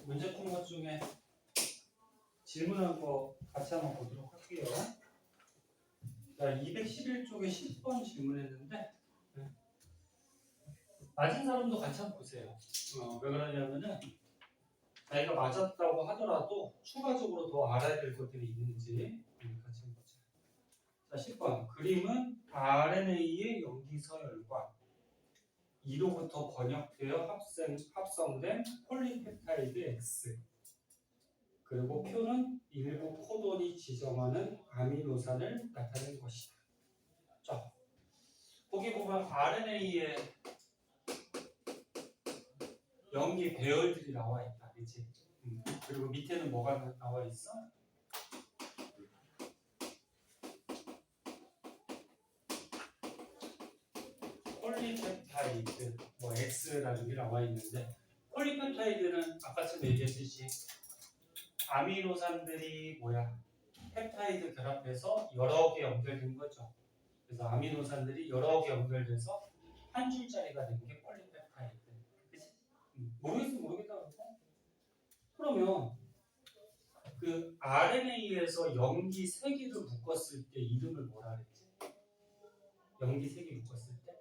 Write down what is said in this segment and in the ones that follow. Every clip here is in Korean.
문제 푼 것 중에 질문한 거 같이 한번 보도록 할게요. 자, 211쪽에 10번 질문했는데 맞은 사람도 같이 한번 보세요. 왜 그러냐면은 자기가 맞았다고 하더라도 추가적으로 더 알아야 될 것들이 있는지 같이 한번 보자. 자, 10번 그림은 RNA의 염기 서열과 2로부터 번역되어 합성된 폴리펩타이드 X 그리고 표는 일부 코돈이 지정하는 아미노산을 나타낸 것이다. 자, 거기 보면 RNA의 염기 배열들이 나와 있다, 그렇지? 그리고 밑에는 뭐가 나와 있어? 폴리펩타이드, 뭐 X라는 게 나와 있는데 폴리펩타이드는 아까처럼 얘기했듯이 아미노산들이 펩타이드 결합해서 여러 개 연결된 거죠. 그래서 아미노산들이 여러 개 연결돼서 한 줄짜리가 되는 게 폴리펩타이드. 그치? 모르겠으면 모르겠다 그러고. 그러면 그 RNA에서 염기 3개를 묶었을 때 이름을 뭐라 그랬지? 염기 3개 묶었을 때?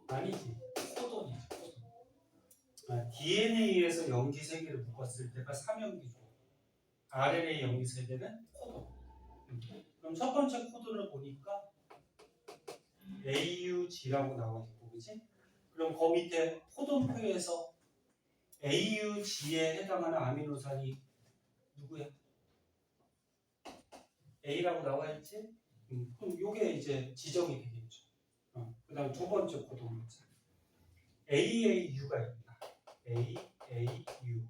아니지. 코돈이지. 코돈. DNA에서 염기 3개를 묶었을 때가 3염기죠. RNA 염기 3개는 코돈. 그럼 첫 번째 코돈을 보니까 AUG라고 나와 있고, 그치? 그럼 그 밑에 코돈표에서 AUG에 해당하는 아미노산이 누구야? A라고 나와 있지? 그럼 요게 이제 지정이 되겠죠. 그 다음 두 번째 코돈 보자. AAU가 있다. AAU.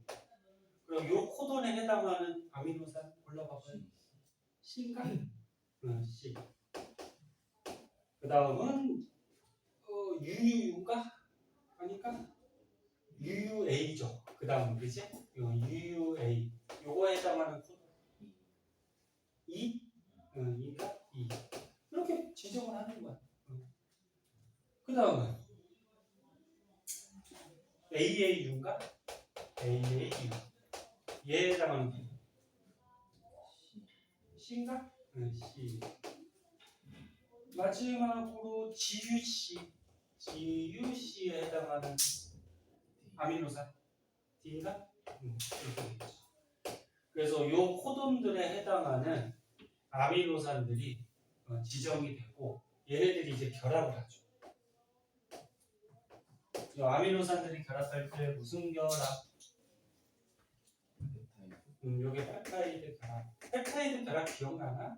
그럼 요 코돈에 해당하는 아미노산 골라봐봐요. C인가? C. 그 다음은 UUU인가? 아니까? UUA죠. 그 다음 그지? UUA. 요거에 해당하는 코드. E? E가 E. 이렇게 지정을 하는 거야. 그 다음은 AAU인가? AAU. 얘에 해당하는 코드. C인가? C. 마지막으로 GUC. GUC에 해당하는 아미노산. D인가? 그래서 요 코돈들에 해당하는 아미노산들이 지정이 되고 얘네들이 이제 결합을 하죠. 아미노산들이 결합할 때 무슨 결합? 요게 펩타이드 결합. 펩타이드 결합 기억나나?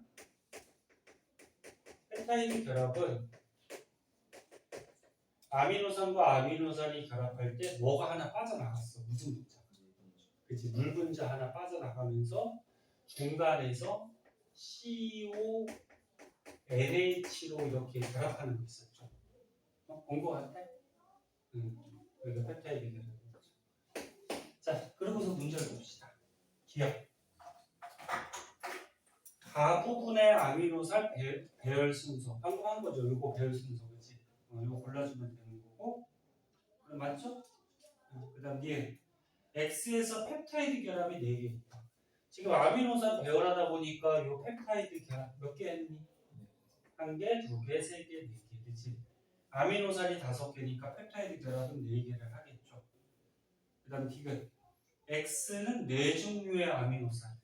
펩타이드 결합은 아미노산과 아미노산이 결합할 때 뭐가 하나 빠져나갔어. 무슨 분자? 그치? 물 분자 하나 빠져나가면서 중간에서 CO, NH로 이렇게 결합하는 거 있었죠. 본 거 같아? 그러니까 펩타이드 결합. 자, 그러고서 문제를 봅시다. 기억. 가부분의 아미노산 배열 순서. 방금 한 거죠. 이거 배열 순서, 그치? 이거 골라주면 되는 거고. 그럼 맞죠? 그 다음 뒤에 X에서 펩타이드 결합이 4개 있다. 지금 아미노산 배열하다 보니까 이 펩타이드 결합 몇 개 했니? 1개, 2개, 3개, 4개. 그치? 아미노산이 5개니까 펩타이드 결합은 4개를 하겠죠. 그 다음 디귿. X는 4종류의 아미노산.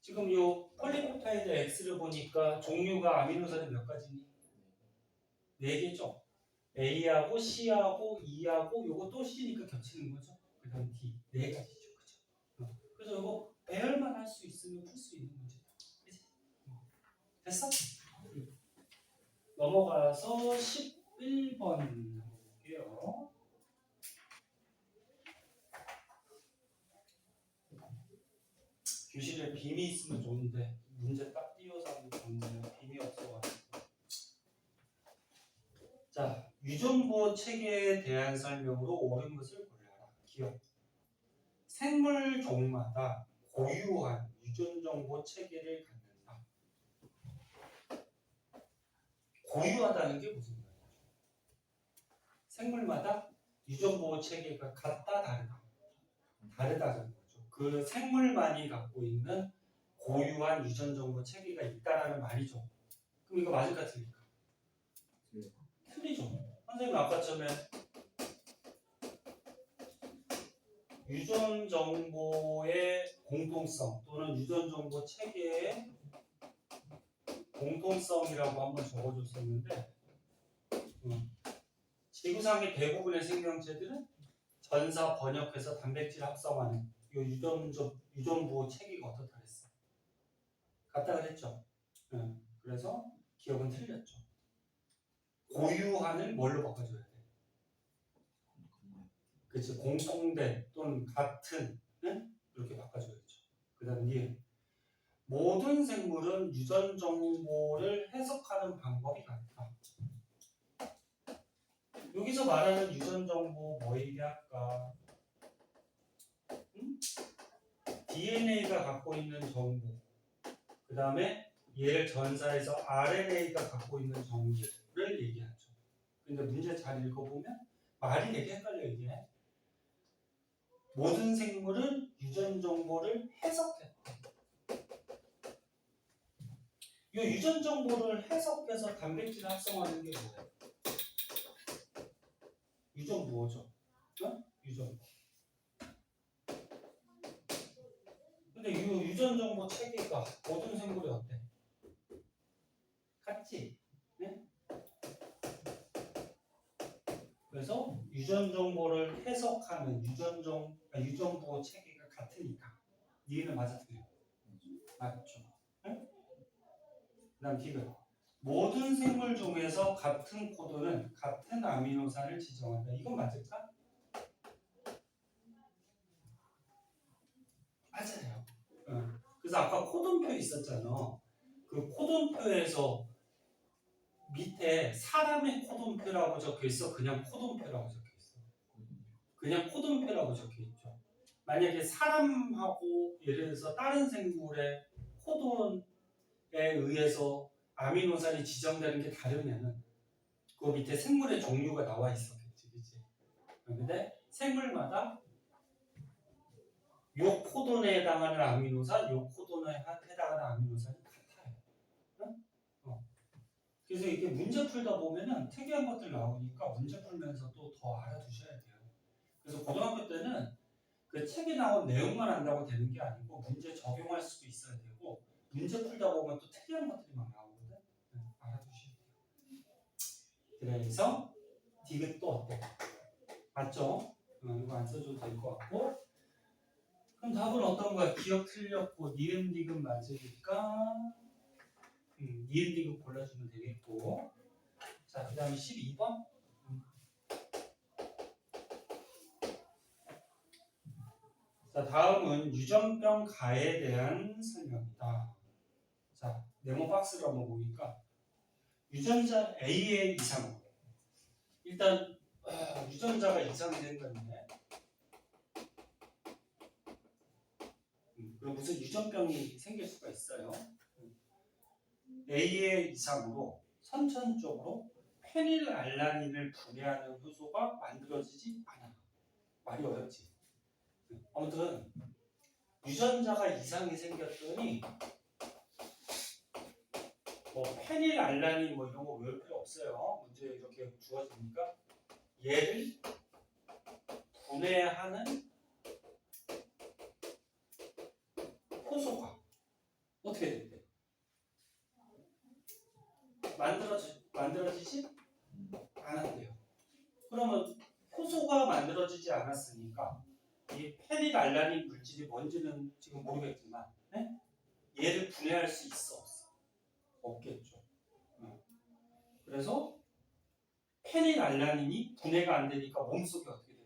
지금 요 폴리펩타이드 X를 보니까 종류가 아미노산이 몇 가지니? 4개죠. A하고 C하고 E하고 요거 또 C니까 겹치는 거죠. 그 다음 D. 4가지죠. 그죠? 그래서 요거 배열만 할 수 있으면 풀 수 있는 문제다. 그치? 됐어? 넘어가서 11번 한번 볼게요. 교실에 빔이 있으면 좋은데 문제 딱 띄워서 하면 좋은데 빔이 없어가지고. 자, 유전보 체계에 대한 설명으로 옳은 것을 골라라. 기억. 생물 종마다 고유한 유전정보 체계를 갖는다. 고유하다는 게 무슨 말이야? 생물마다 유전보호 체계가 같다 다르다. 다르다는 거죠. 그 생물만이 갖고 있는 고유한 유전정보 체계가 있다라는 말이죠. 그럼 이거 맞을까 틀릴까? 틀리죠. 선생님 아까 전에 유전정보의 공통성 또는 유전정보 체계의 공통성이라고 한번 적어줬었는데 지구상의 대부분의 생명체들은 전사 번역해서 단백질 합성하는 이 유전보호 체계가 어떻다 그랬어? 같다 그랬죠. 그래서 기억은 틀렸죠. 고유한을 뭘로 바꿔줘야 돼? 그치, 공통된 또는 같은 이렇게 바꿔줘야죠. 그 다음에 모든 생물은 유전 정보를 해석하는 방법이 같다. 여기서 말하는 유전 정보 뭐 얘기할까? DNA가 갖고 있는 정보, 그 다음에 얘를 전사해서 RNA가 갖고 있는 정보를 얘기하죠. 근데 문제 잘 읽어보면 말이 되게 헷갈려 이게. 모든 생물은 유전 정보를 해석했다. 이 유전 정보를 해석해서 단백질 합성하는 게 뭐예요? 유전보호죠. 유전보. 근데 이 유전정보 체계가 모든 생물이 어때? 같지? 네? 그래서 유전정보를 해석하는 유전보호 체계가 같으니까 얘는 맞아 틀려? 맞죠. 네? 그 다음 디귿. 모든 생물 중에서 같은 코드는 같은 아미노산을 지정한다. 이건 맞을까? 맞아요. 그래서 아까 코돈표 있었잖아. 그 코돈표에서 밑에 사람의 코돈표라고 적혀있어? 그냥 코돈표라고 적혀있어? 그냥 코돈표라고 적혀있죠. 만약에 사람하고 예를 들어서 다른 생물의 코돈에 의해서 아미노산이 지정되는 게 다르면은 그 밑에 생물의 종류가 나와 있었겠지, 그치? 근데 생물마다 요 코돈에 해당하는 아미노산, 요 코돈에 해당하는 아미노산이 같아요. 그래서 이게 문제 풀다 보면은 특이한 것들 나오니까 문제 풀면서도 더 알아두셔야 돼요. 그래서 고등학교 때는 그 책에 나온 내용만 안다고 되는 게 아니고 문제 적용할 수도 있어야 되고 문제 풀다 보면 또 특이한 것들이 막 나오거든. 알아두셔야 돼요. 그래서 디귿도 어때? 맞죠? 이거 안 써줘도 될 것 같고. 그럼 답은 어떤 거야? 기억 틀렸고 니은 디귿 맞으니까 니은 디귿 골라주면 되겠고. 자, 그 다음에 12번. 자, 다음은 유전병 가에 대한 설명이다. 자, 네모 박스를 한번 보니까 유전자 A의 이상. 일단 유전자가 이상이 된 건데 그럼 무슨 유전병이 생길 수가 있어요. A의 이상으로 선천적으로 페닐알라닌을 분해하는 효소가 만들어지지 않아. 말이 어렵지. 아무튼 유전자가 이상이 생겼더니 뭐 페닐알라닌 뭐 이런 거 외울 필요 없어요. 문제 이렇게 주어지니까 얘를 분해하는 효소가 어떻게 된대? 만들어지지 않았대요. 그러면 효소가 만들어지지 않았으니까 이 페닐알라닌 물질이 뭔지는 지금 모르겠지만 네? 얘를 분해할 수 있어? 없겠죠. 그래서 페닐알라닌이 분해가 안 되니까 몸속에 어떻게 돼?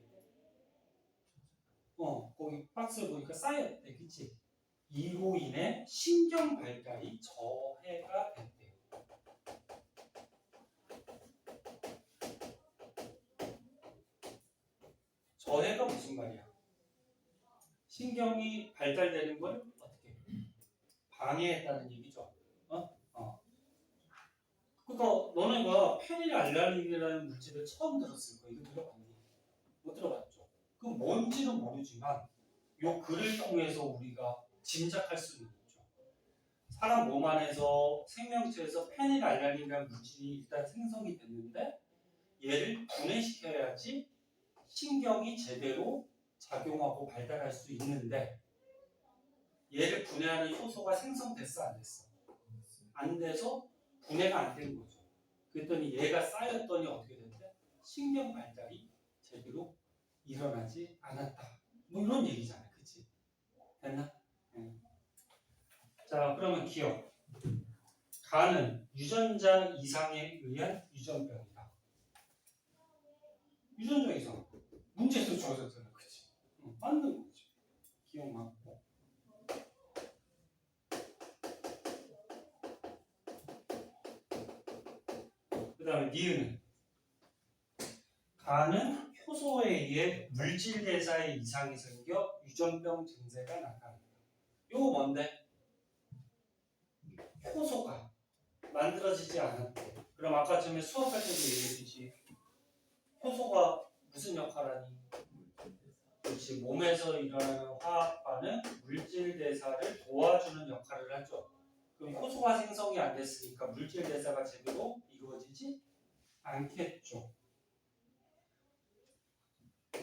거기 박스에 보니까 쌓였대, 그치? 이로 인해 신경 발달이 저해가 됐대요. 저해가 무슨 말이야? 신경이 발달되는 걸 어떻게 방해했다는 얘기죠. 그러니까 너네가 페닐알라닌이라는 물질을 처음 들었을 거야. 이거 들어봤니? 못 들어봤죠? 그 뭔지는 모르지만 요 글을 통해서 우리가 짐작할 수는 있죠. 사람 몸 안에서 생명체에서 페닐알라닌이라는 물질이 일단 생성이 됐는데 얘를 분해시켜야지 신경이 제대로 작용하고 발달할 수 있는데 얘를 분해하는 효소가 생성됐어 안 됐어? 안 돼서 분해가 안 된 거죠. 그랬더니 얘가 쌓였더니 어떻게 됐대? 신경 발달이 제대로 일어나지 않았다. 뭐 이런 얘기잖아. 그치? 됐나? 자, 그러면 기억. 간은 유전자 이상에 의한 유전병이다. 유전자 이상. 문제에서 주어졌잖아. 그치? 맞는 거지. 기억 맞고. 그 다음에 니은은 간은 효소에 의해 물질 대사에 이상이 생겨 유전병 증세가 나타난다. 요거 뭔데? 효소가 만들어지지 않았대. 그럼 아까 전에 수업할 때도 얘기했듯이 효소가 무슨 역할을 하니? 그렇지. 몸에서 일어나는 화학 반응, 물질 대사를 도와주는 역할을 하죠. 그럼 효소가 생성이 안 됐으니까 물질 대사가 제대로 이루어지지 않겠죠.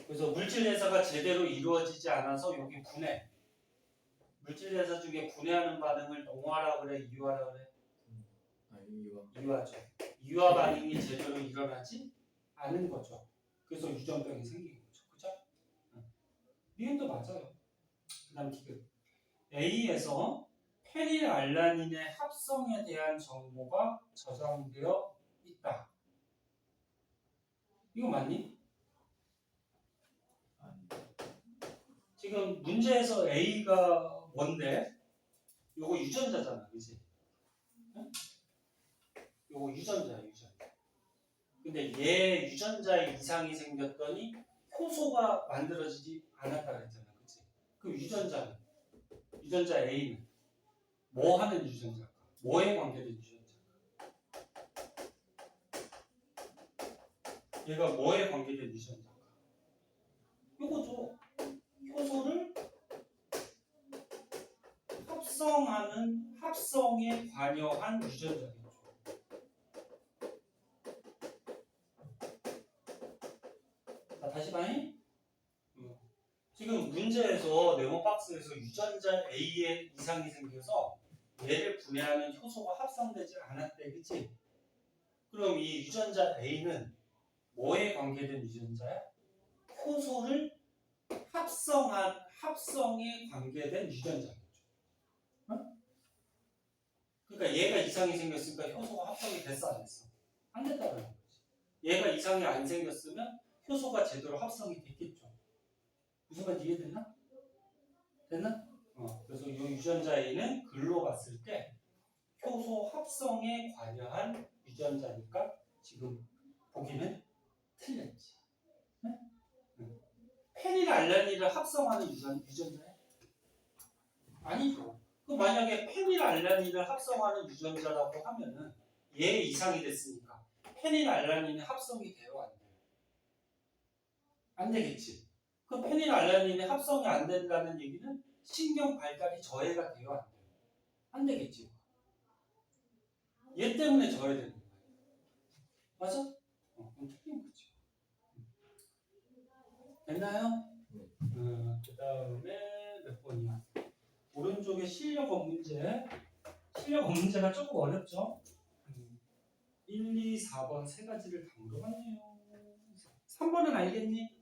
그래서 물질 대사가 제대로 이루어지지 않아서 여기 분해. 물질 대사 중에 분해하는 반응을 농화라 그래, 이유화라 그래? 이유화죠. 이유화 반응이 제대로 일어나지 않은 거죠. 그래서 유전병이 생긴 거죠. 그죠? 니은도 맞아요. 그 다음 디귿. A에서 페닐알라닌의 합성에 대한 정보가 저장되어 있다. 이거 맞니? 지금 문제에서 A가 뭔데? 요거 유전자잖아, 그치? 응? 요거 유전자야, 유전자. 근데 얘 유전자에 이상이 생겼더니 효소가 만들어지지 않았다 그랬잖아, 그치? 그 유전자는, 유전자 A는 뭐 하는 유전자일까? 뭐에 관계된 유전자일까? 얘가 뭐에 관계된 유전자일까? 요거죠. 효소를 합성에 관여한 유전자겠죠. 자, 다시 봐요. 지금 문제에서 네모 박스에서 유전자 A에 이상이 생겨서 얘를 분해하는 효소가 합성되지 않았대, 그치? 그럼 이 유전자 A는 뭐에 관계된 유전자야? 효소를 합성에 관계된 유전자겠죠. 어? 그러니까 얘가 이상이 생겼으니까 효소가 합성이 됐어 안 됐어? 안 됐다는 거지. 얘가 이상이 안 생겼으면 효소가 제대로 합성이 됐겠죠. 무슨 말인지 이해됐나? 됐나? 그래서 이 유전자 A는 글로 봤을 때 효소 합성에 관여한 유전자니까 지금 보기는 틀렸지. 네? 페닐알라닌을 합성하는 유전자야? 아니죠. 그 만약에 페닐알라닌을 합성하는 유전자라고 하면은 얘 이상이 됐으니까 페닐알라닌이 합성이 돼요, 안 돼요? 안 되겠지. 그 페닐알라닌이 합성이 안 된다는 얘기는 신경 발달이 저해가 돼요, 안 돼요? 안 되겠지. 얘 때문에 저해되는 거야. 맞아? 그럼 틀린 거지. 됐나요? 그 다음에 몇 번이야? 오른쪽에 실력업 문제. 실력업 문제가 조금 어렵죠? 1, 2, 4번 세 가지를 다 물어봤네요. 3번은 알겠니?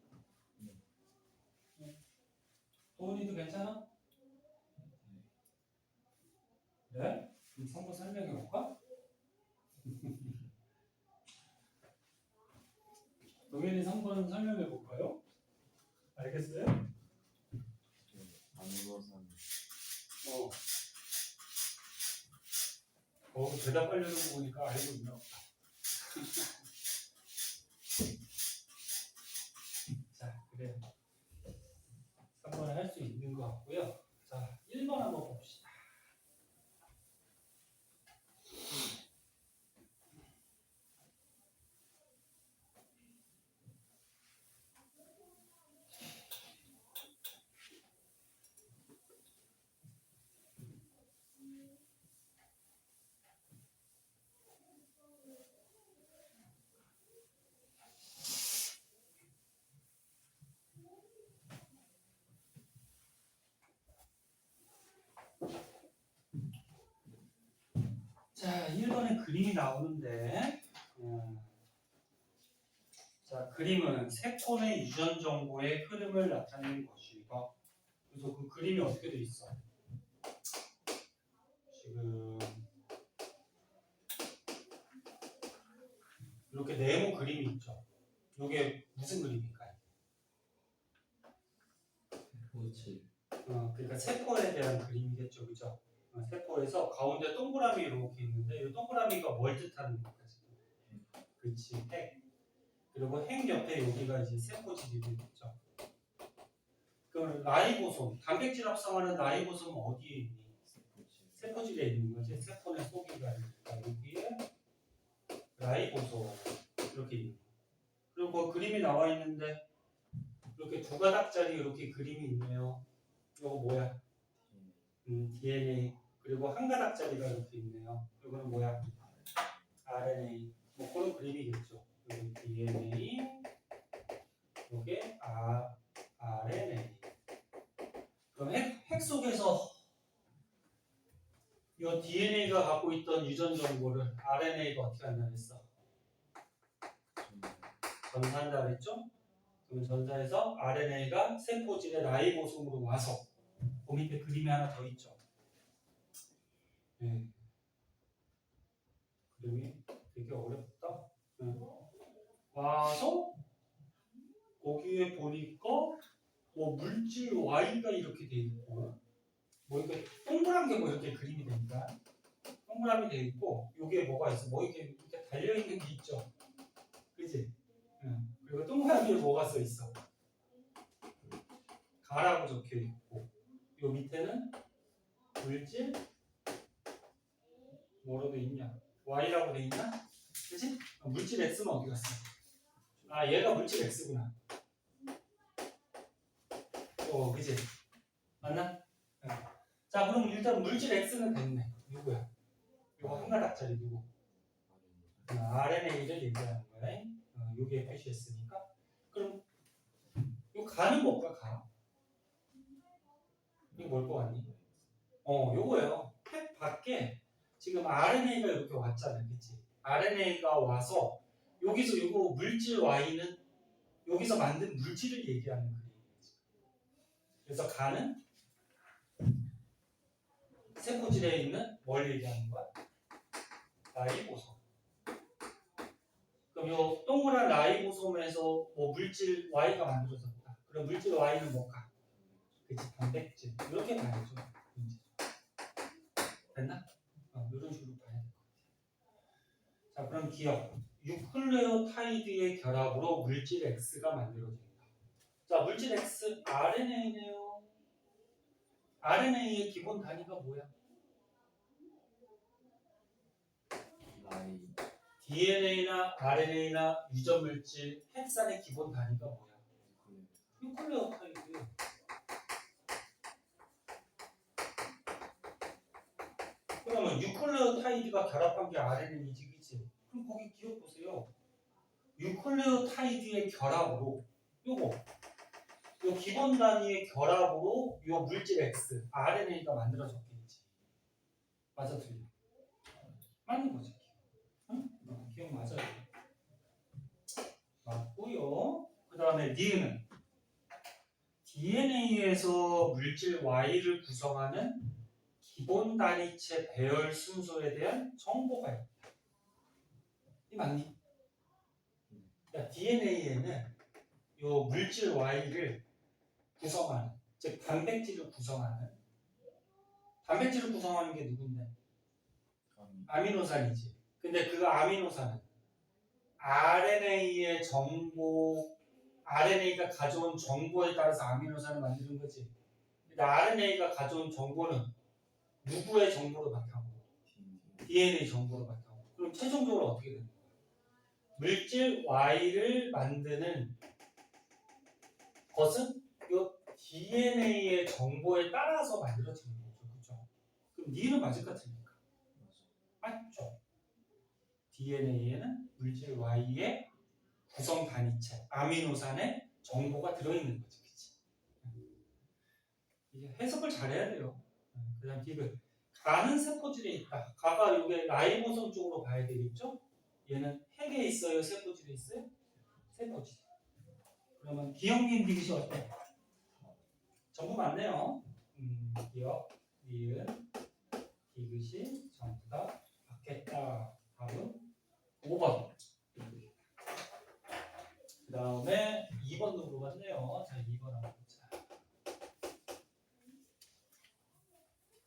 도훈이도 괜찮아? 네? 그럼 3번 설명해 볼까? 동현이 3번 설명해 볼까요? 알겠어요? 대답하려는 거 보니까 알고 있나 보다. 자, 그래요. 3번을 할 수 있는 것 같고요. 자, 1번 한번 봅시다. 자, 1번에 그림이 나오는데 자, 그림은 세포의 유전 정보의 흐름을 나타내는 것이다. 그래서 그 그림이 어떻게 돼 있어? 지금 이렇게 네모 그림이 있죠. 이게 무슨 그림일까요? 그러니까 세포에 대한 그림이겠죠, 그죠? 세포에서 가운데 동그라미 이렇게 있는데 이 동그라미가 뭘 뜻하는 걸까 지금? 그렇지, 핵. 그리고 핵 옆에 여기가 이제 세포질이 되겠죠. 그럼 라이보솜, 단백질 합성하는 라이보솜은 어디에 있니? 세포질에 있는 거지. 세포의 속이가 있다. 여기에 라이보솜 이렇게 있는 거. 그리고 그 그림이 나와 있는데 이렇게 두 가닥짜리 이렇게 그림이 있네요. 이거 뭐야? DNA. 그리고 한 가닥짜리가 이렇게 있네요. 이거는 뭐야? RNA. 뭐 그런 그림이겠죠. 여기 DNA, 이게 RNA. 그럼 핵 속에서 이 DNA가 갖고 있던 유전 정보를 RNA가 어떻게 한다 그랬어? 전사한다 그랬죠? 그럼 전사해서 RNA가 세포질의 라이보솜으로 와서 그 밑에 그림이 하나 더 있죠. 네. 그림이 되게 어렵다. 네. 와서 거기에 보니까 뭐 물질 Y가 이렇게 돼 있고 뭐 이렇게 동그란 게 뭐 이렇게 그림이 되니까 동그라미 돼 있고 여기에 뭐가 있어? 뭐 이렇게 달려 있는 게 있죠. 그지? 응. 그리고 동그라미에 뭐가 써 있어? 가라고 적혀 있고 요 밑에는 물질 뭐로 돼 있냐? Y라고 돼 있나? 그지? 물질 X는 어디 갔어? 아 얘가 물질 X구나. 그지? 맞나? 응. 자 그럼 일단 물질 X는 됐네. 누구야? 요거 한 가닥짜리 누구? RNA를 얘기하는 거야. 여기에 표시했으니까. 그럼 요 가는 뭘까? 가. 이거 뭘 것 같니? 요거예요. 핵 밖에 지금 RNA가 이렇게 왔잖아요. 그치? RNA가 와서 여기서 요거 물질 Y는 여기서 만든 물질을 얘기하는 거예요. 그래서 가는 세포질에 있는 뭘 얘기하는 거야? 라이보솜. 그럼 요 동그란 라이보솜에서 뭐 물질 Y가 만들어졌다. 그럼 물질 Y는 뭘까? 그치? 단백질. 이렇게 봐야죠. 됐나? 이런 식으로 봐야 될 것 같아요. 자, 그럼 기억. 유클레오타이드의 결합으로 물질 X가 만들어진다. 자, 물질 X, RNA네요. RNA의 기본 단위가 뭐야? DNA나 RNA나 유전 물질, 핵산의 기본 단위가 뭐야? 유클레오타이드. 그러면 유클레오타이드가 결합한 게 RNA이지, 그치? 그럼 거기 기억 보세요. 유클레오타이드의 결합으로 요 기본 단위의 결합으로 요 물질 X, RNA가 만들어졌겠지. 맞아, 틀려? 맞는 거지. 응? 기억 맞아요. 맞고요. 그 다음에 니은은 DNA에서 물질 Y를 구성하는 기본 단위체 배열 순서에 대한 정보가 있다. 이 맞니? 그러니까 DNA에는 요 물질 Y를 구성하는, 즉 단백질을 구성하는 게 누군데? 아미노산이지. 근데 그 아미노산은 RNA의 정보, RNA가 가져온 정보에 따라서 아미노산을 만드는 거지. 근데 RNA가 가져온 정보는 누구의 정보로 바탕으로? DNA 정보로 바탕으로. 그럼 최종적으로 어떻게 되는 거야? 물질 Y를 만드는 것은 이 DNA의 정보에 따라서 만들어지는 거죠. 그렇죠? 그럼 니는 맞을 것 같으니까. 맞죠? DNA에는 물질 Y의 구성 단위체, 아미노산의 정보가 들어있는 거지. 그치? 이게 해석을 잘해야 돼요. 그 다음 디귿. 가는 세포질에 있다. 가가 이게 라이보솜 쪽으로 봐야 되겠죠? 얘는 핵에 있어요? 세포질에 있어요? 세포질. 그러면 기억님 디귿이 어때? 전부 맞네요. 기억, 니은, 디귿이 전부 다 맞겠다. 답은 5번. 그 다음에 2번도 물어봤네요. 자, 2번 한번 보자.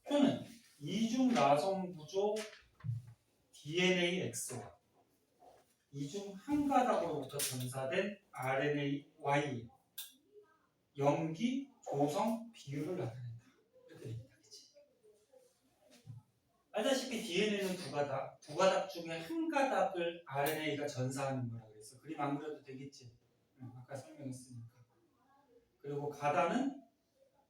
표는 이중 나성 구조 DNA X와 이중 한 가닥으로부터 전사된 RNA Y 염기 조성 비율을 나타낸다. 이렇게 됩니다. 그치? 알다시피 DNA는 두 가닥 중에 한 가닥을 RNA가 전사하는 거라고 그랬어. 그림 안 그려도 되겠지? 아까 설명했으니까. 그리고 가다는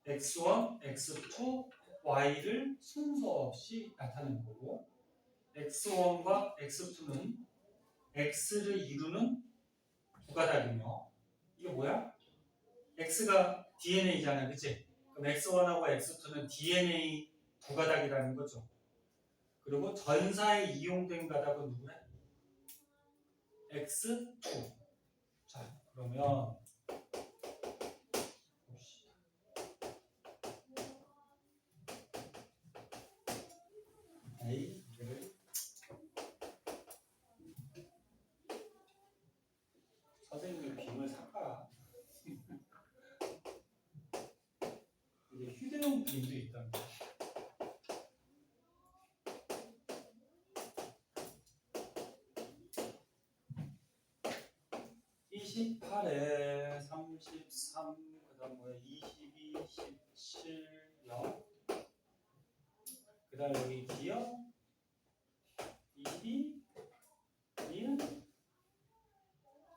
X1, X2, Y를 순서 없이 나타내는 거고 X1과 X2는 X를 이루는 두 가닥이며 이게 뭐야? X가 DNA잖아, 그치? 그럼 X1하고 X2는 DNA 두 가닥이라는 거죠. 그리고 전사에 이용된 가닥은 누구래? X2. 자, 그러면 봅시다. A를 선생님이 빔을 살까? 이게 휴대용 빔도 있답니다. (28에) 33, 그 다음 뭐야 22, 17, 0, 그 다음 여기 기억 22, 니은,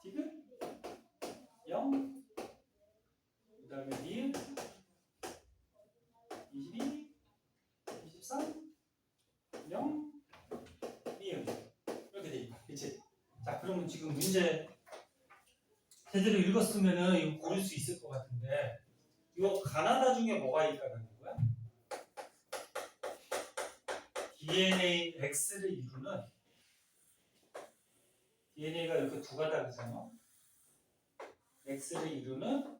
디귿 0, 그 다음에 니은 22, 23, 0, 니은 이렇게 돼 있다. 그치? 자, 그러면 지금 문제 제대로 읽었으면은 이거 고를 수 있을 것 같은데 이거 가나다 중에 뭐가 있다는 거야? DNA X를 이루는 DNA가 이렇게 두 가닥이잖아. X를 이루는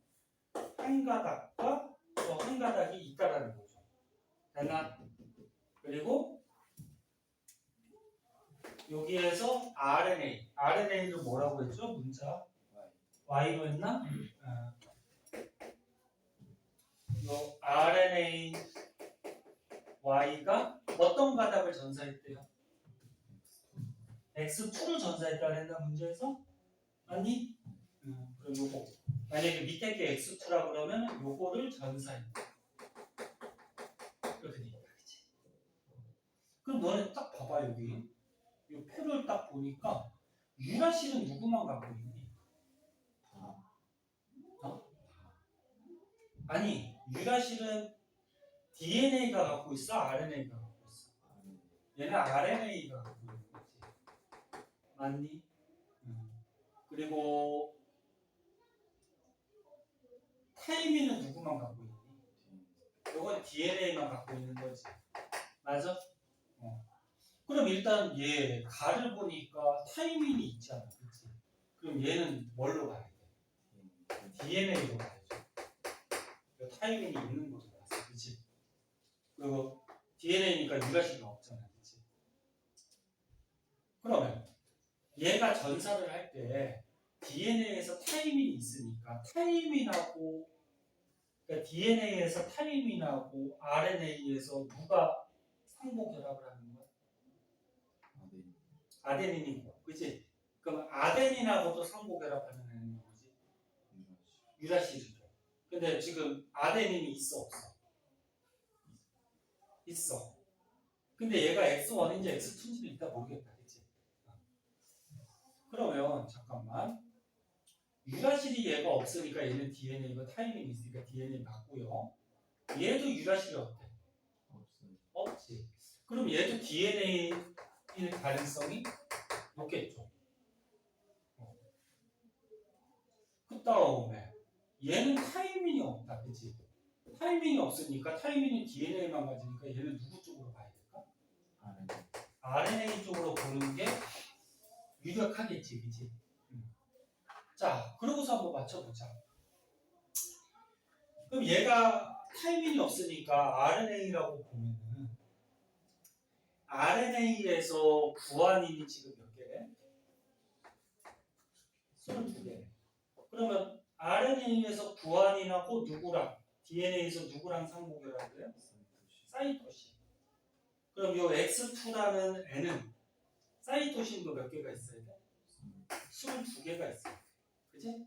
한 가닥과 또 한 가닥이 있다라는 거죠. 됐나? 그리고 여기에서 RNA를 뭐라고 했죠? 문자 Y로 했나? 요 RNA Y가 어떤 가닥을 전사했대요? X2를 전사했다 했나 문제에서? 아니? 그럼 요거 만약에 밑에 게 X2라 그러면 요거를 전사했다. 이렇게 됩니다. 그치? 그럼 너네 딱 봐봐 여기 이 표를 딱 보니까 유라실은 누구만 갖고 있니? 아니 유라실은 DNA가 갖고 있어? RNA가 갖고 있어? 얘는 RNA가 갖고 있는 거지. 맞니? 그리고 타이밍은 누구만 갖고 있니? 이건 DNA만 갖고 있는 거지. 맞아? 그럼 일단 얘 가를 보니까 타이밍이 있잖아. 그치? 그럼 얘는 뭘로 가야 돼? DNA로 가야죠. 타이밍이 있는 거죠. 그치? 그리고 DNA니까 유라실이 없잖아. 그치? 그러면 얘가 전사를 할 때 DNA에서 타이밍이 있으니까 타이밍하고 그러니까 DNA에서 타이밍하고 RNA에서 누가 상보 결합을 하는 거야? 아데닌이고, 그치? 그럼 아데닌하고도 상보 결합하는 애는 뭐지? 유라실이죠. 근데 지금 아데닌이 있어 없어? 있어. 근데 얘가 X1인지 X2인지는 일단 모르겠다, 그치? 그러면 잠깐만. 유라실이 얘가 없으니까 얘는 DNA가 타이밍이 있으니까 DNA 맞고요. 얘도 유라실이 어때? 없지. 그럼 얘도 DNA일 가능성이 높겠죠. 그 다음에 얘는 타이밍이 없다, 그치? 타이밍이 없으니까 타이밍은 DNA만 가지니까 얘는 누구 쪽으로 가야 될까? RNA 쪽으로 보는 게 유력하겠지, 그치? 자, 그러고서 한번 맞춰보자. 그럼 얘가 타이밍이 없으니까 RNA라고 보면은 RNA에서 구안인이 지금 몇 개래? 22개. 그러면 RNA에서 구안인하고 누구랑 DNA에서 누구랑 상호결합을 해요? 사이토신. 그럼 요 X2라는 N은 사이토신도 몇 개가 있어야 돼? 22개가 있어요. 그치?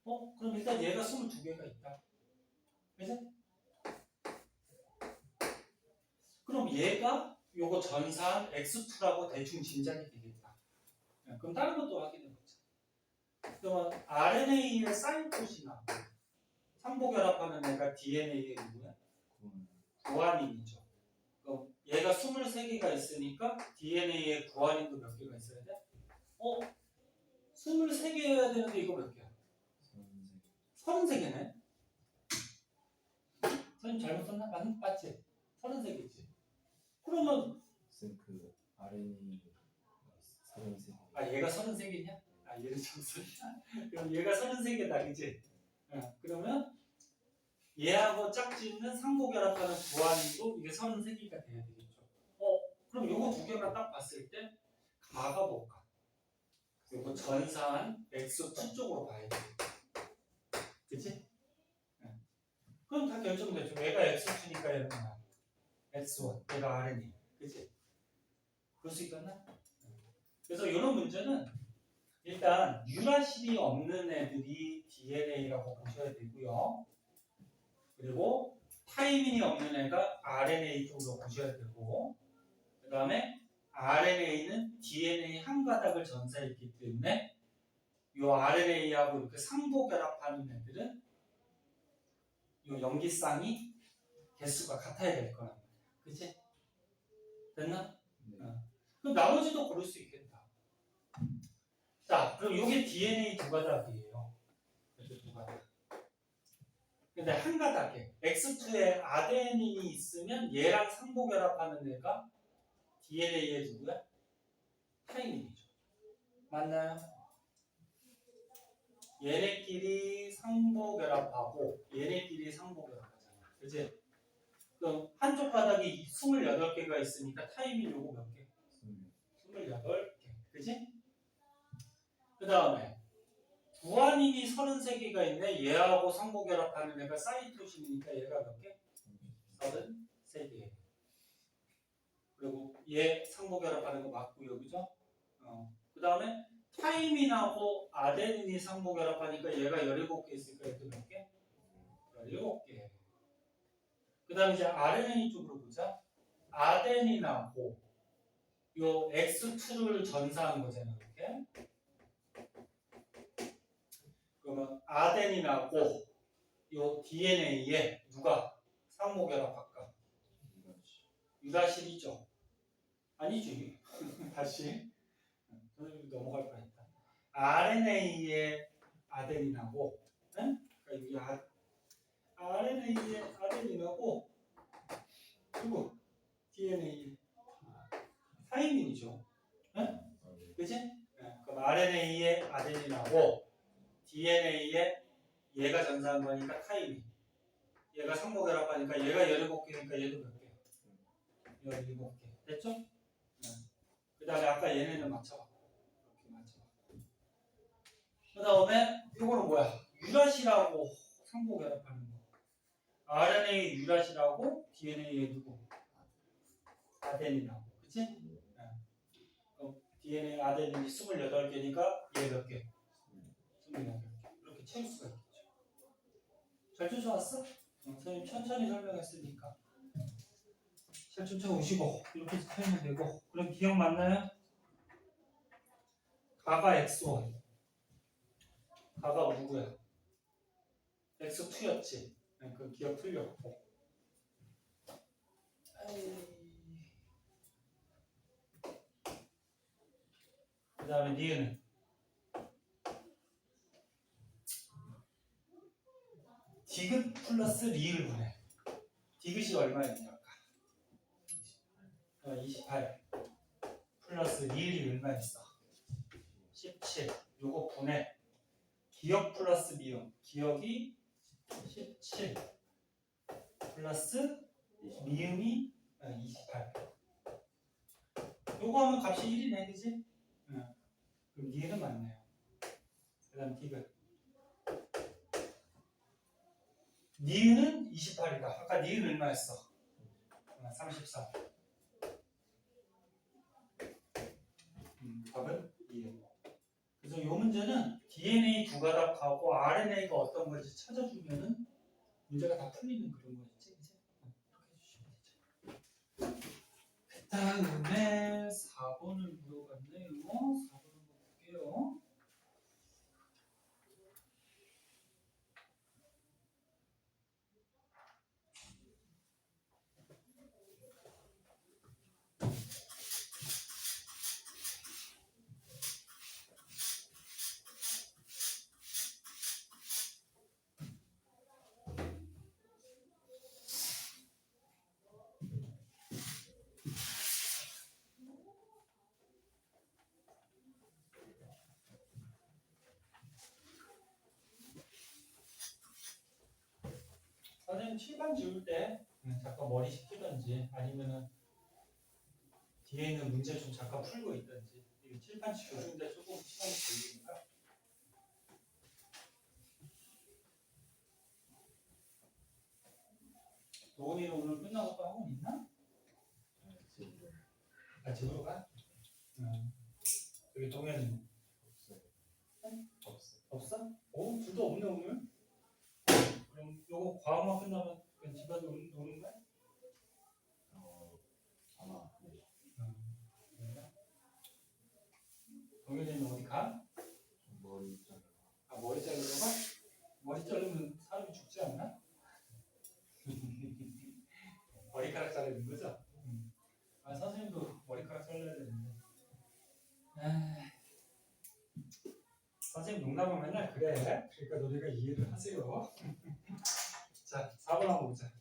그럼 일단 얘가 22개가 있다. 그치? 그럼 얘가 요거 전산 X2라고 대충 짐작이 되겠다. 그럼 다른 것도 확인해보자. 그러면 RNA의 사이토신하고 상보결합하는 애가 DNA의 누구야? 구안인이죠. 그럼 얘가 23개가 있으니까 DNA의 구안인도 몇 개가 있어야 돼? 23개여야 되는데 이거 몇 개야? 33개네? 선생님 잘못 썼나? 맞지? 33개지. 그러면 그 RNA 33. 얘가 33개냐? 얘를 좀 썼나? 그럼 얘가 33개다, 그지? 그러면 얘하고 짝짓는 상보결합하는 구안인도 이게 33개가 돼야 되겠죠. 그럼 요거 두 개만 딱 봤을 때 가가 볼까? 요거 전산 X2 쪽으로 봐야 돼. 그치? 그럼 다 결정되죠. 얘가 X2니까 얘는 뭐야? X1, 얘가 RNA. 그치? 그럴 수 있겠나? 그래서 이런 문제는 일단 유라실이 없는 애들이 DNA라고 보셔야 되고요. 그리고 타이밍이 없는 애가 RNA 쪽으로 보셔야 되고, 그 다음에 RNA는 DNA 한 가닥을 전사했기 때문에 이 RNA하고 이렇게 상보결합하는 애들은 이 염기쌍이 개수가 같아야 될 거란 말이야. 그치? 됐나? 네. 그럼 나머지도 고를 수 있겠다. 자, 그럼 이게 DNA 두 가닥이에요. 이렇게 두 가닥. 근데 한 가닥에 X2에 아데닌이 있으면 얘랑 상보결합하는 애가 DNA의 누구야? 타이밍이죠. 맞나요? 얘네끼리 상보결합하고 얘네끼리 상보결합하잖아. 그치? 그럼 한쪽 바닥이 28개가 있으니까 타이밍 요거 몇 개? 28개. 그치? 그 다음에 구안인이 33개가 있네. 얘하고 상보결합하는 애가 사이토신이니까 얘가 몇 개? 33개. 그리고 얘 상보결합하는 거 맞고요. 그죠? 그 다음에 타이민하고 아데닌이 상보결합하니까 얘가 17개 있으니까 얘도 몇 개? 17개. 그 다음에 이제 RNA 쪽으로 보자. 아데닌하고 요 X2를 전사한 거잖아. 이렇게. 그러면 아데닌하고 요 DNA에 누가 상호결합할까? 유라실이죠. 아니지. 다시 넘어갈 뻔했다. RNA의 아데닌하고, 그러니까 RNA의 아데닌하고 그리고 DNA 타이밍이죠. 그치? 그럼 RNA의 아데닌하고 DNA의 얘가 전사한 거니까 타이밍. 얘가 상호결합하니까 얘가 17개니까 얘도 몇 개? 17개. 됐죠? 그 다음에 아까 얘네는 맞춰봐. 이렇게 맞춰봐. 그 다음에 이거는 뭐야? 유라실하고 상호결합하는 거. RNA 유라실하고 DNA의 누구? 아데닌하고. 그치? 그럼 DNA 아데닌이 28개니까 얘 몇 개? 28개. 이렇게 채울 수가 있겠죠. 잘 쫓아왔어? 선생님 천천히 설명했으니까 잘 쫓아오시고 이렇게 풀면 되고. 그럼 기억 맞나요? 가가 X1 가가 누구야? X2였지. 그 기억 틀렸고. 그 다음에 니은은 디귿 플러스 리을 분해. 디귿이 얼마였냐? 28. 플러스 리을이 얼마였어? 17. 요거 분해. 기억 플러스 미음. 기억이 17 플러스 미음이 28. 요거 하면 값이 1이네, 그지? 그럼 니은 맞네요. 그 다음 디귿. 니은은 28이다. 아까 니은 얼마였어? 34. 답은 니은. 그래서 이 문제는 DNA 두 가닥하고 RNA가 어떤 건지 찾아주면은 문제가 다 풀리는 그런 거였지, 이제. 이렇게 해주시면 되죠. 그 다음에 4번을 물어봤네요. 4번 한번 볼게요. 선생님 칠판 지울 때 잠깐 머리 식히던지 아니면은 뒤에 있는 문제 좀 잠깐 풀고 있던지 이게 칠판 지우는데 조금 시간이 걸리니까 도훈이는 오늘 끝나고 또 학원 있나? 아 집으로 가? 여기 동현이는? 없어? 오 둘 다 없네 오늘? 그럼 요거 과학만 끝나면 그냥 집에 노는 거야? 아마 네. 동현이는 어디 가? 머리 자르러. 아 머리 자르러 가? 머리 자르면 사람이 죽지 않나? 머리카락 자르는 거죠? 아 선생님도 머리카락 잘라야 되는데. 선생님 농담은 맨날 그래. 그러니까 너네가 이해를 하세요. 자 4번 한번 보자.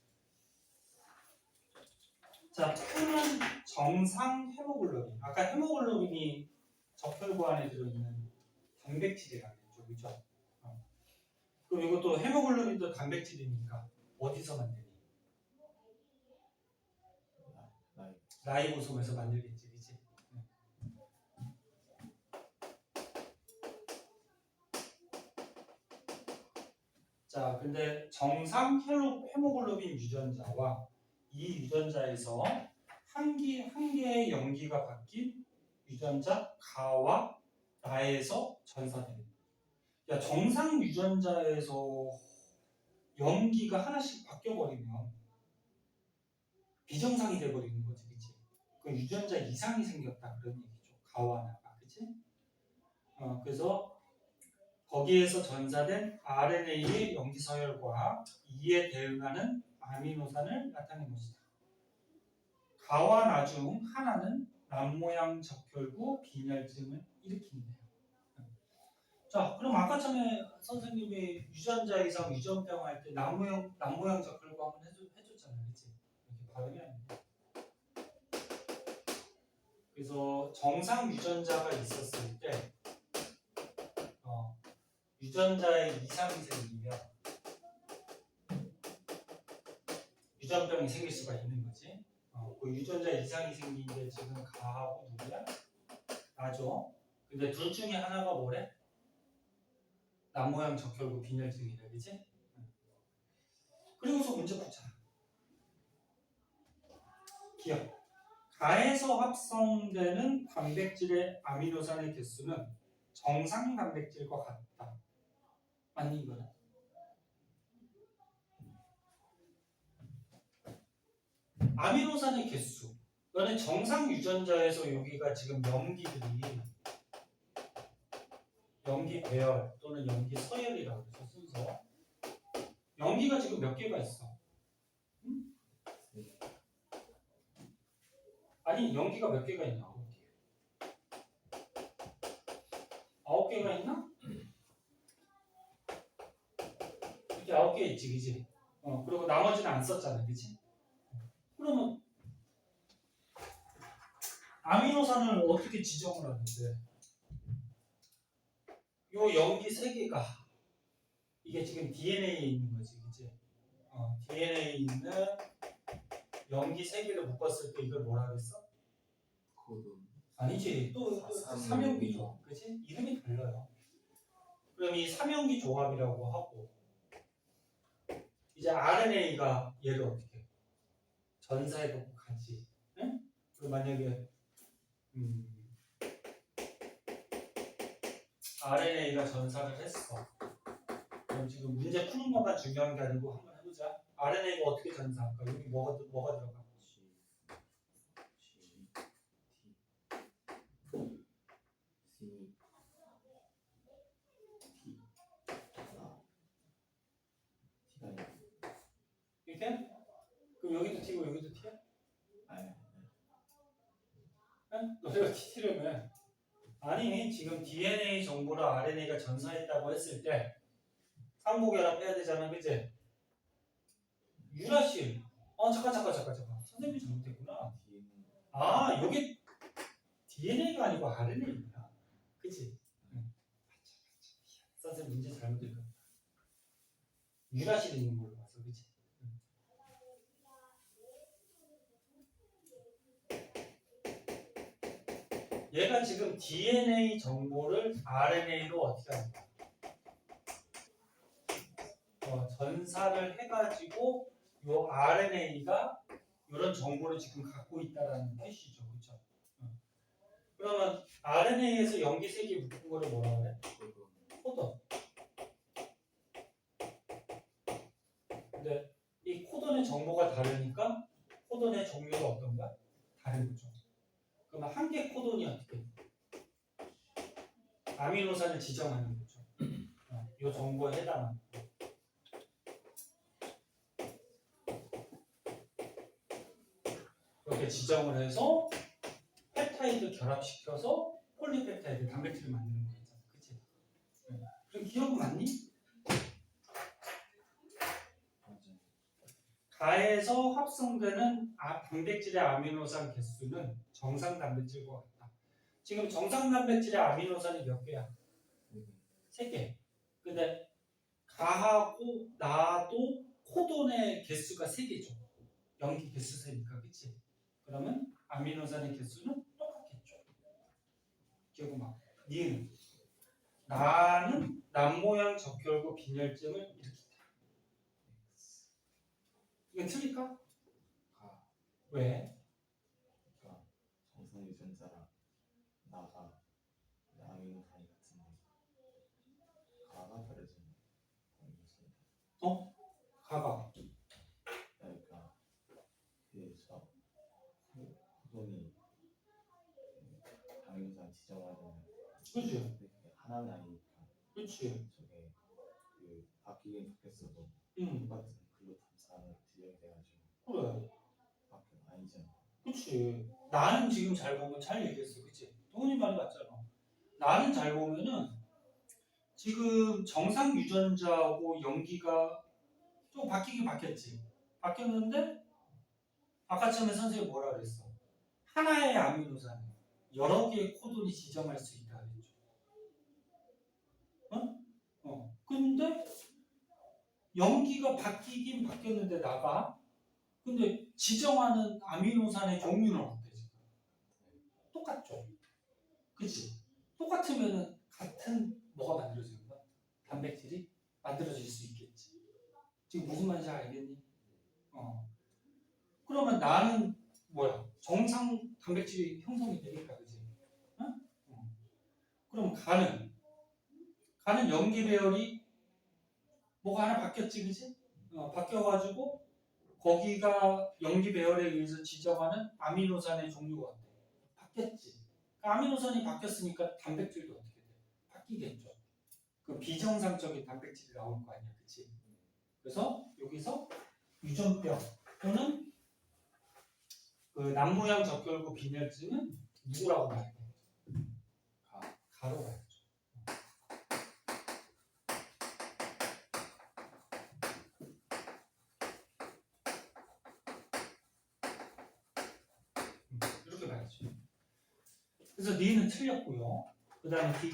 자 표는 정상 헤모글로빈. 아까 헤모글로빈이 적혈구 안에 들어있는 단백질이라는 거죠, 그죠? 그럼 이것도 헤모글로빈도 단백질이니까 어디서 만드니? 라이보솜에서 만들겠지, 그치? 자, 근데 정상 헤모글로빈 유전자와 이 유전자에서 한 개의 염기가 바뀐 유전자 가와 나에서 전사되는. 야, 정상 유전자에서 염기가 하나씩 바뀌어버리면 비정상이 돼버리는 거지, 그치? 그 유전자 이상이 생겼다 그런 얘기죠. 가와 나가, 그치? 그래서 거기에서 전사된 RNA의 염기 서열과 이에 대응하는 아미노산을 나타낸 것이다. 가와 나 중 하나는 남모양 적혈구 빈혈증을 일으킨대요. 자, 그럼 아까 전에 선생님이 유전자 이상 유전병 할 때 남모양 적혈구 한번 해줬잖아요, 그렇지? 이렇게 발음이 안 돼. 그래서 정상 유전자가 있었을 때 유전자에 이상이 생기면 유전병이 생길 수가 있는 거지. 그 유전자 이상이 생긴 게 지금 가하고 누구야? 나죠. 근데 둘 중에 하나가 뭐래? 남모양 적혈구 빈혈증이래, 그치? 그리고서 문제 보자. 기억. 가에서 합성되는 단백질의 아미노산의 개수는 정상 단백질과 같다. 맞니 이거는? 아미노산의 개수. 너는 정상 유전자에서 여기가 지금 염기 배열 또는 염기 서열이라고 해서 순서. 염기가 지금 몇 개가 있어? 응? 아니 염기가 몇 개가 있냐? 9개가 있나? 이렇게 9개 있지, 그지? 그리고 나머지는 안 썼잖아, 그지? 그러면 아미노산을 어떻게 지정을 하는데 요 염기 세 개가 이게 지금 DNA에 있는 거지, 그치? DNA에 있는 염기 세 개를 묶었을 때 이걸 뭐라 그랬어? 코드. 아니지, 또 삼염기 조합, 그치? 이름이 달라요. 그럼 이 삼염기 조합이라고 하고 이제 RNA가 얘를 어떻게 해? 전사해놓고 가지. 응? 그럼 만약에 RNA가 전사를 했어. 그럼 지금 문제 푸는 것만 중요한 게 아니고 한번 해보자. RNA가 어떻게 전사할까? 여기 뭐가 들어가? 이렇게? 그럼 여기도 T고 여기도 T야? 응? 너희가 T라며. 아니 지금 DNA 정보를 RNA가 전사했다고 했을 때 상호결합해야 되잖아, 그치? 유라실. 잠깐. 선생님이 잘못했구나. 아, 여기 DNA가 아니고 RNA입니다. 그치? 응. 선생님 문제 잘못 읽었다. 유라실이 있는 걸로 봤어, 그치? 응. 얘가 지금 DNA 정보를 RNA로 어떻게 하는 거야? 전사를 해가지고 요 RNA가 이런 정보를 지금 갖고 있다라는 뜻이죠, 그렇죠? 그러면 RNA에서 염기색이 묶은 거를 뭐라 그래? 코던. 근데 이 코던의 정보가 다르니까 코던의 종류가 어떤가? 다른 거죠. 그러면 한 개 코던이 어떻게 돼? 아미노산을 지정하는 거죠. 이 정보에 해당하는. 이렇게 지정을 해서 펩타이드 결합시켜서 폴리펩타이드 단백질을 만드는 거잖아, 그치? 그럼 기억은 맞니? 가에서 합성되는 단백질의 아미노산 개수는 정상 단백질과 같다. 지금 정상 단백질의 아미노산이 몇 개야? 3개. 근데 가하고 나도 코돈의 개수가 3개죠. 염기 개수 세니까, 그치? 그러면 아미노산의 개수는 똑같겠죠. 기억은 막. 니은. 나는 남모양 적혈구 빈혈증을 일으킨다. 이건 틀릴까? 왜? 그러니까 정상 유전자랑 나가 아미노산이 같은데 가가 다르지만 가가. 그러니까 그저 코돈이 아미노산 지정하려면 그치? 하나는 아니니까 그치? 저게 그 바뀌긴 바뀌었어도 응. 똑같은 글로 탐사로 지정이 돼가지고 그래. 바뀌어 아니잖아. 그치. 나는 지금 잘 보면 잘 얘기했어. 그치? 동훈이 말이 맞잖아. 나는 잘 보면은 지금 정상 유전자하고 염기가 좀 바뀌긴 바뀌었지. 바뀌었는데 아까 처음에 선생님이 뭐라 그랬어? 하나의 아미노산에 여러 개의 코돈이 지정할 수 있다 그랬죠. 근데 염기가 바뀌긴 바뀌었는데 나가. 근데 지정하는 아미노산의 종류는 어때 지금? 똑같죠. 그치? 똑같으면은 같은 뭐가 만들어지는 거야? 단백질이 만들어질 수 있겠지. 지금 무슨 말인지 알겠니? 그러면 나는 뭐야? 정상 단백질이 형성이 되니까, 그지? 응? 그럼 가는 염기 배열이 뭐가 하나 바뀌었지, 그지? 바뀌어가지고 거기가 염기 배열에 의해서 지정하는 아미노산의 종류가 어때? 바뀌었지. 그러니까 아미노산이 바뀌었으니까 단백질도 어떻게 돼? 바뀌겠죠. 그 비정상적인 단백질이 나올 거 아니야, 그치? 그래서 여기서 유전병 또는 그 남모양 적혈구 빈혈증은 누구라고 봐야 돼? 가로 봐야죠. 이렇게 봐야지. 그래서 D는 틀렸고요. 그 다음에 D.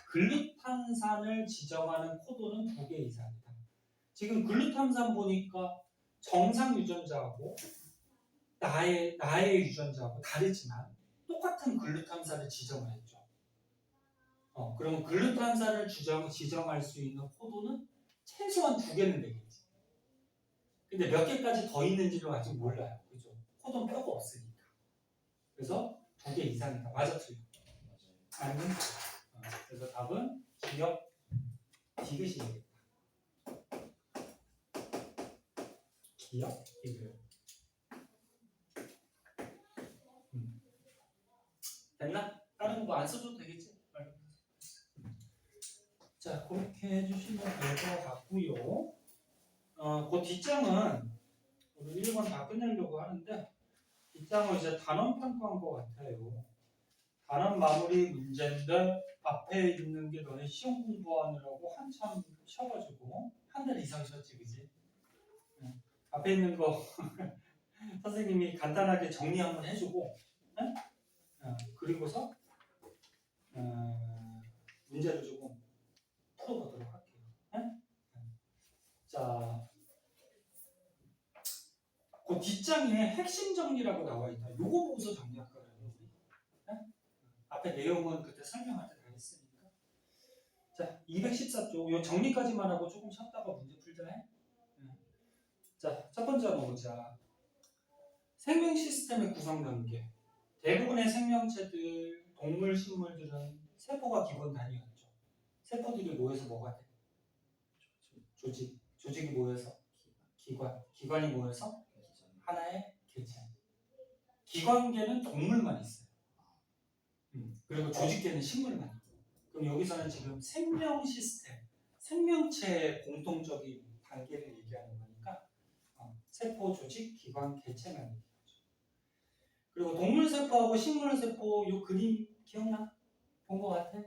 글루탄산을 지정하는 코도는 2개 이상이다. 지금 글루탄산 보니까 정상 유전자하고 나의 유전자하고 다르지만 똑같은 글루탄산을 지정을 했죠. 그럼 글루탄산을 지정할 수 있는 코도는 최소한 2개는 되겠지. 근데 몇 개까지 더 있는지는 아직 몰라요. 그죠? 코도는 표가 없으니까. 그래서 2개 이상이다. 맞아, 틀려? 아니면 그래서 답은 기억 디귿이겠다. 기억 디귿. 됐나? 다른 거 안 써도 되겠지? 자, 그렇게 해주시면 될 것 같고요. 그 뒷장은 우리 1번 다 끝내려고 하는데 뒷장은 이제 단원 평가한 것 같아요. 단원 마무리 문제인데 앞에 있는 게 너네 시험 공부하느라고 한참 쉬어가지고 한 달 이상 쉬었지, 그지? 앞에 있는 거 선생님이 간단하게 정리 한번 해주고, 그리고서 문제를 조금 풀어보도록 할게요. 자, 그 뒷장에 핵심 정리라고 나와 있다. 요거 보고서 정리할 거예요. 앞에 내용은 그때 설명할 때 다 했으니까. 자, 214쪽 요 정리까지만 하고 조금 쉬었다가 문제 풀자. 자, 첫 번째 한번 보자. 생명 시스템의 구성 단계. 대부분의 생명체들, 동물, 식물들은 세포가 기본 단위였죠. 세포들이 모여서 뭐가 돼? 조직이 모여서 기관이 모여서 하나의 개체. 기관계는 동물만 있어요. 그리고 조직계는 식물만 있고. 그럼 여기서는 지금 생명 시스템, 생명체의 공통적인 단계를 얘기하는 거니까 세포, 조직, 기관, 개체만 얘기하죠. 그리고 동물 세포하고 식물 세포 이 그림 기억나? 본 거 같아?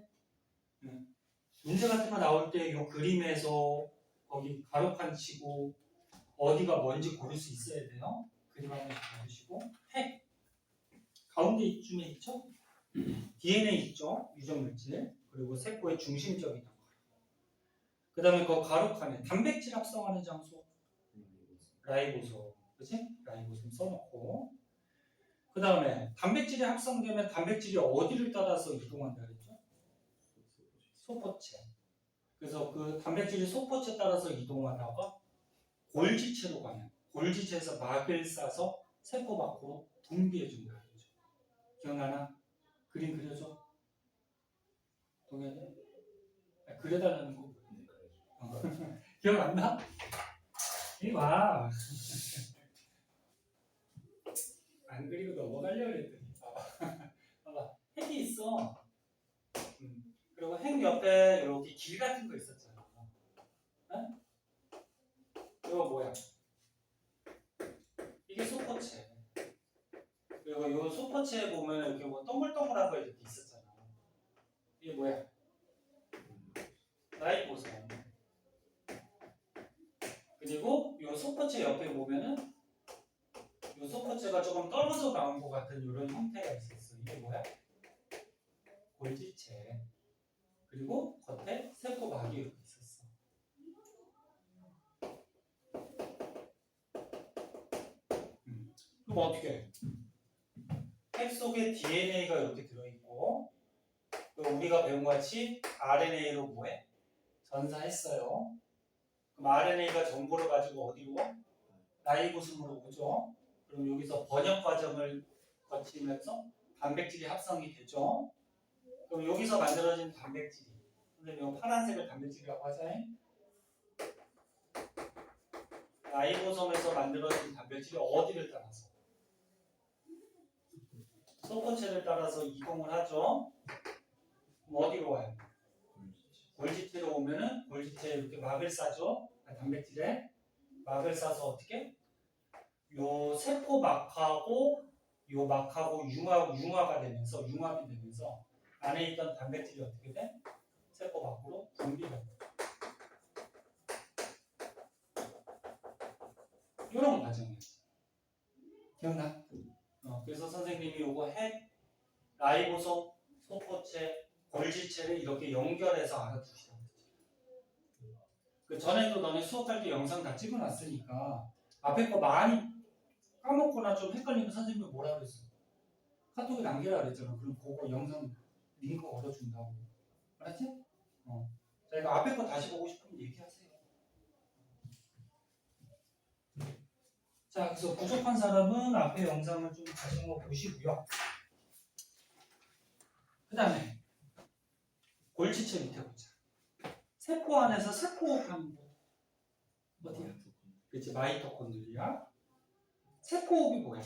문제 같은 거 나올 때 이 그림에서 거기 가로칸 치고 어디가 뭔지 고를 수 있어야 돼요. 그림 한 번씩 봐주시고 핵 가운데 이쯤에 있죠? DNA 있죠? 유전물질. 그리고 세포의 중심적인 역할. 그 다음에 그 가로칸에 단백질 합성하는 장소 라이보솜. 그치? 라이보솜 써놓고 그 다음에 단백질이 합성되면 단백질이 어디를 따라서 이동한다 그랬죠? 소포체. 그래서 그 단백질이 소포체 따라서 이동하다가 골지체로 가면 골지체에서 막을 싸서 세포 밖으로 분비해준다 그랬죠. 기억나나? 그림 그려줘. 동현이? 그려달라는 거. 기억 안 나? 이리 와. 안 그리고 넘어가려고 그랬더니. 봐봐. 핵이 있어. 그리고 핵 옆에 이렇게 길 같은 거 있었잖아. 이거 뭐야? 이게 소포체. 그리고 이 소포체에 보면 이렇게 뭐 동글동글한 거 이렇게 있었잖아. 이게 뭐야? 라이보솜. 그리고 이 소포체 옆에 보면은 이 소포체가 조금 떨어져 나온 것 같은 이런 형태가 있었어. 이게 뭐야? 골지체. 그리고 겉에 세포막이 이렇게 있었어. 그럼 어떻게 해? 핵 속에 DNA가 이렇게 들어있고 그리고 우리가 배운 것 같이 RNA로 뭐해? 전사했어요. 그럼 RNA가 정보를 가지고 어디로 와? 라이보솜으로 오죠. 그럼 여기서 번역 과정을 거치면서 단백질이 합성이 되죠. 그럼 여기서 만들어진 단백질이 선생님 파란색을 단백질이라고 하잖아요. 라이보솜에서 만들어진 단백질이 어디를 따라서? 소포체를 따라서 이동을 하죠. 그럼 어디로 와요? 골지체로 오면은 골지체에 이렇게 막을 싸죠. 단백질에 막을 싸서 어떻게? 요 세포 막하고 요 막하고 융화가 되면서 융합이 되면서 안에 있던 단백질이 어떻게 돼? 세포 밖으로 분비가 돼. 이런 과정이었어. 기억나? 그래서 선생님이 요거 핵 라이보솜 소포체, 골지체를 이렇게 연결해서 알아두시라고 했죠. 그 전에도 너네 수업할 때 영상 다 찍어놨으니까 앞에 거 많이 까먹거나 좀 헷갈리면 선생님이 뭐라 그랬어? 카톡에 남기라 그랬잖아. 그럼 그거 영상 링크 걸어준다고. 알았지? 자, 이거 앞에 거 다시 보고 싶으면 얘기하세요. 자, 그래서 부족한 사람은 앞에 영상을 좀 다시 한번 보시고요. 그 다음에 골지체 밑에 보자. 세포 안에서 세포호흡하는 거 어디야? 그치, 마이토콘드리아. 세포호흡이 뭐야?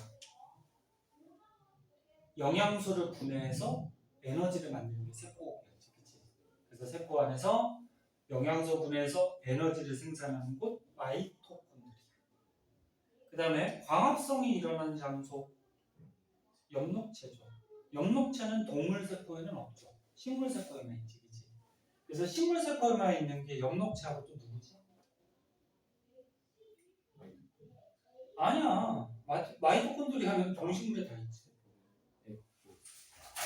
영양소를 분해해서 에너지를 만드는 게 세포호흡이었지. 그치? 그래서 세포 안에서 영양소 분해해서 에너지를 생산하는 곳 마이토콘드리아. 그 다음에 광합성이 일어나는 장소 엽록체죠. 엽록체는 동물세포에는 없죠. 식물세포에만 있지. 그치? 그래서 식물세포에만 있는 게 엽록체하고 또 누구지? 아니야. 마이토콘드리아는 동식물에 다 있지.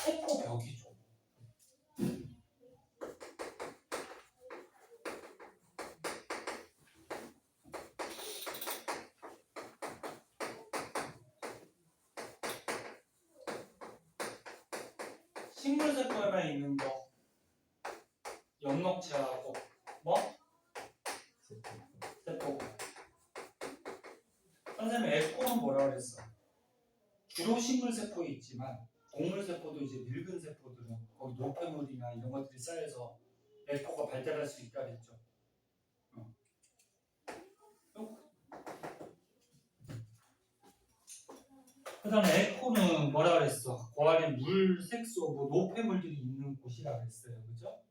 세포벽이죠. 식물세포에만 있는 거 엽록체하고 뭐? 세포. 선생님 에코는 뭐라 그랬어? 주로 식물세포에 있지만 동물세포도 이제 늙은 세포들은 거기 노폐물이나 이런 것들이 쌓여서 에코가 발달할 수 있다 그랬죠. 그 다음에 에코는 뭐라 그랬어? 그 안에 물, 색소, 뭐 노폐물들이 있는 곳이라 그랬어요. 그죠?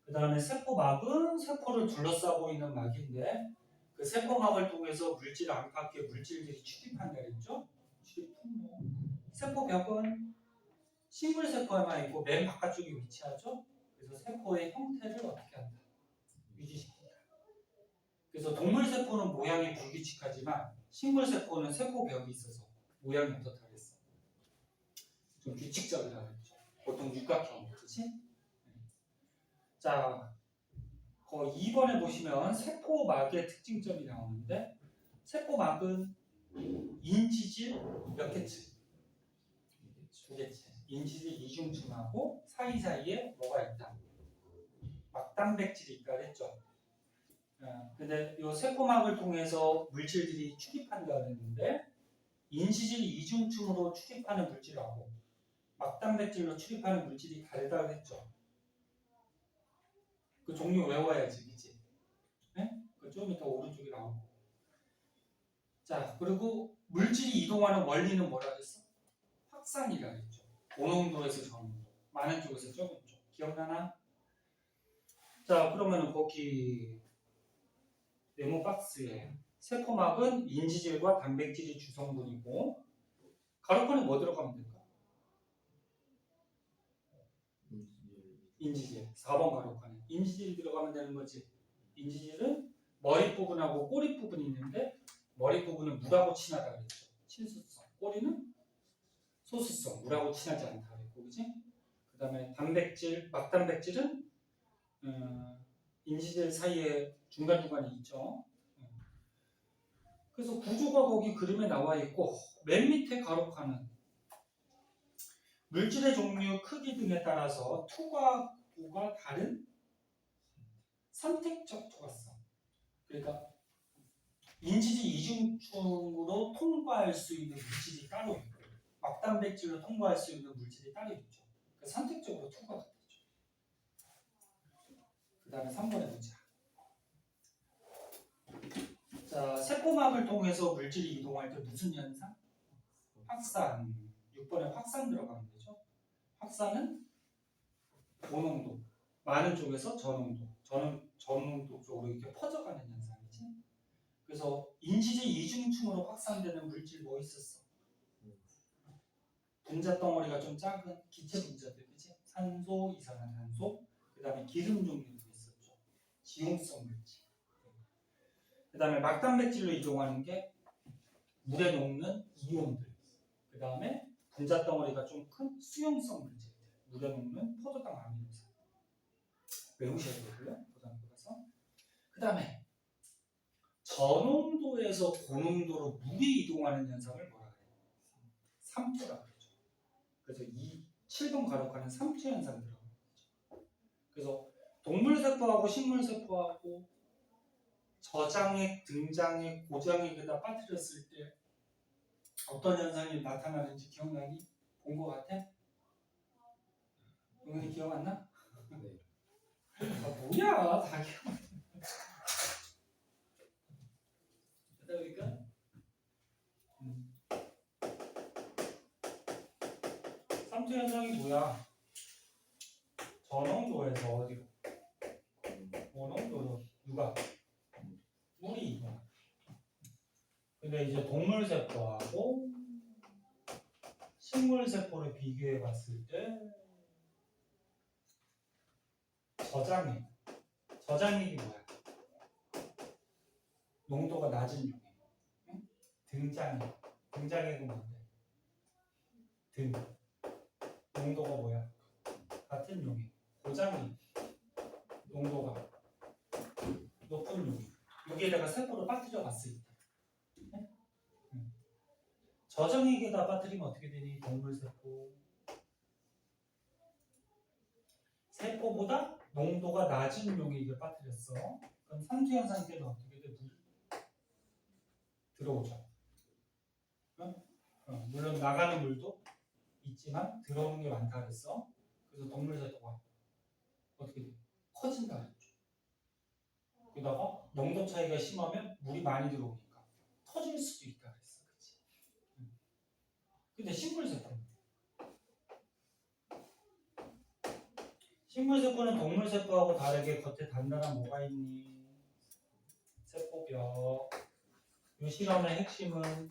그 다음에 세포막은 세포를 둘러싸고 있는 막인데 그 세포막을 통해서 물질 안팎의 물질들이 출입한다 그랬죠? 출입풍로. 세포벽은 식물세포에만 있고 맨 바깥쪽에 위치하죠? 그래서 세포의 형태를 어떻게 한다? 유지시킨다. 그래서 동물세포는 모양이 불규칙하지만 식물세포는 세포벽이 있어서 모양이 어떻다 그랬어? 좀 규칙적이라고 했죠. 보통 육각형, 그렇지? 자, 2번에 보시면 세포막의 특징점이 나오는데 세포막은 인지질 몇 개층? 두 개층. 인지질 이중층하고 사이사이에 뭐가 있다? 막단백질이 있다 그랬죠. 근데 이 세포막을 통해서 물질들이 출입한다 그랬는데 인지질 이중층으로 출입하는 물질하고 막단백질로 출입하는 물질이 다르다 그랬죠. 그 종류 외워야지, 그치? 네? 그 좀 이따 오른쪽에 나오고. 자, 그리고 물질이 이동하는 원리는 뭐라 그랬어? 확산이라 그랬죠. 고농도에서 저농도, 많은 쪽에서 적은 쪽. 기억나나? 자, 그러면 거기 네모 박스에 세포막은 인지질과 단백질이 주성분이고 가로칸에 뭐 들어가면 될까? 인지질. 4번 가로칸에 인지질이 들어가면 되는 거지. 인지질은 머리 부분하고 꼬리 부분이 있는데 머리 부분은 물하고 친하다 그랬죠. 친수성. 꼬리는 소수성. 물하고 친하지 않다 그랬고, 그지? 그 다음에 단백질, 막단백질은 인지질 사이에 중간중간에 있죠. 그래서 구조가 거기 그림에 나와 있고 맨 밑에 가로칸은 물질의 종류, 크기 등에 따라서 투과, 구가 다른 선택적 투과성. 그러니까 인지질 이중층으로 통과할 수 있는 물질이 따로 있고 막단백질로 통과할 수 있는 물질이 따로 있죠. 그래서 선택적으로 투과가 되죠. 그 다음에 3번에 보자. 자, 세포막을 통해서 물질이 이동할 때 무슨 현상? 확산. 6번에 확산 들어가면 되죠. 확산은 고농도, 많은 쪽에서 저농도, 저농도 쪽으로 이렇게 퍼져가는 현상이지. 그래서 인지질 이중층으로 확산되는 물질 뭐 있었어? 분자 덩어리가 좀 작은 기체 분자들, 그치? 산소, 이산화탄소, 그 다음에 기름 종류도 있었죠. 지용성 물질. 그 다음에 막단백질로 이동하는 게 물에 녹는 이온들. 그 다음에 분자 덩어리가 좀 큰 수용성 물질들. 물에 녹는 포도당 아미노산. 외우셔야 되고요. 고등학교 가서. 그 다음에 저농도에서 고농도로 물이 이동하는 현상을 뭐라 그래요? 삼투라고 그러죠. 그래서 이 7번 가로가는 삼투 현상 들어가는 거죠. 그래서 동물세포하고 식물세포하고 저장액, 등장액, 고장액에다 빠뜨렸을 때 어떤 현상이 나타나는지 기억나니? 본 것 같아? 용현이 기억 안 나? 네. 아, 뭐야, 다 기억 안 나. 그러니까 삼투 현상이 뭐야? 저농도에서 어디로? 고농도로 누가? 물이 이동. 근데 이제 동물세포하고 식물세포를 비교해 봤을 때 저장액이 뭐야? 농도가 낮은 용액. 응? 등장액은 뭔데? 농도가 뭐야? 같은 용액. 고장액 농도가 높은 용액. 여기에다가 세포를 빠뜨려 봤을 때 저장액에다 빠뜨리면 어떻게 되니? 동물세포. 세포보다 농도가 낮은 용액을 빠뜨렸어. 그럼 삼투 현상 때는 어떻게 돼? 물이 들어오죠. 물론 나가는 물도 있지만 들어오는 게 많다 그랬어. 그래서 동물세포가 어떻게 돼? 커진다 그랬죠. 게다가 농도 차이가 심하면 물이 많이 들어오니까 터질 수도 있다 그랬어. 그치? 근데 식물세포는 동물세포하고 다르게 겉에 단단한 뭐가 있니? 세포벽. 이 실험의 핵심은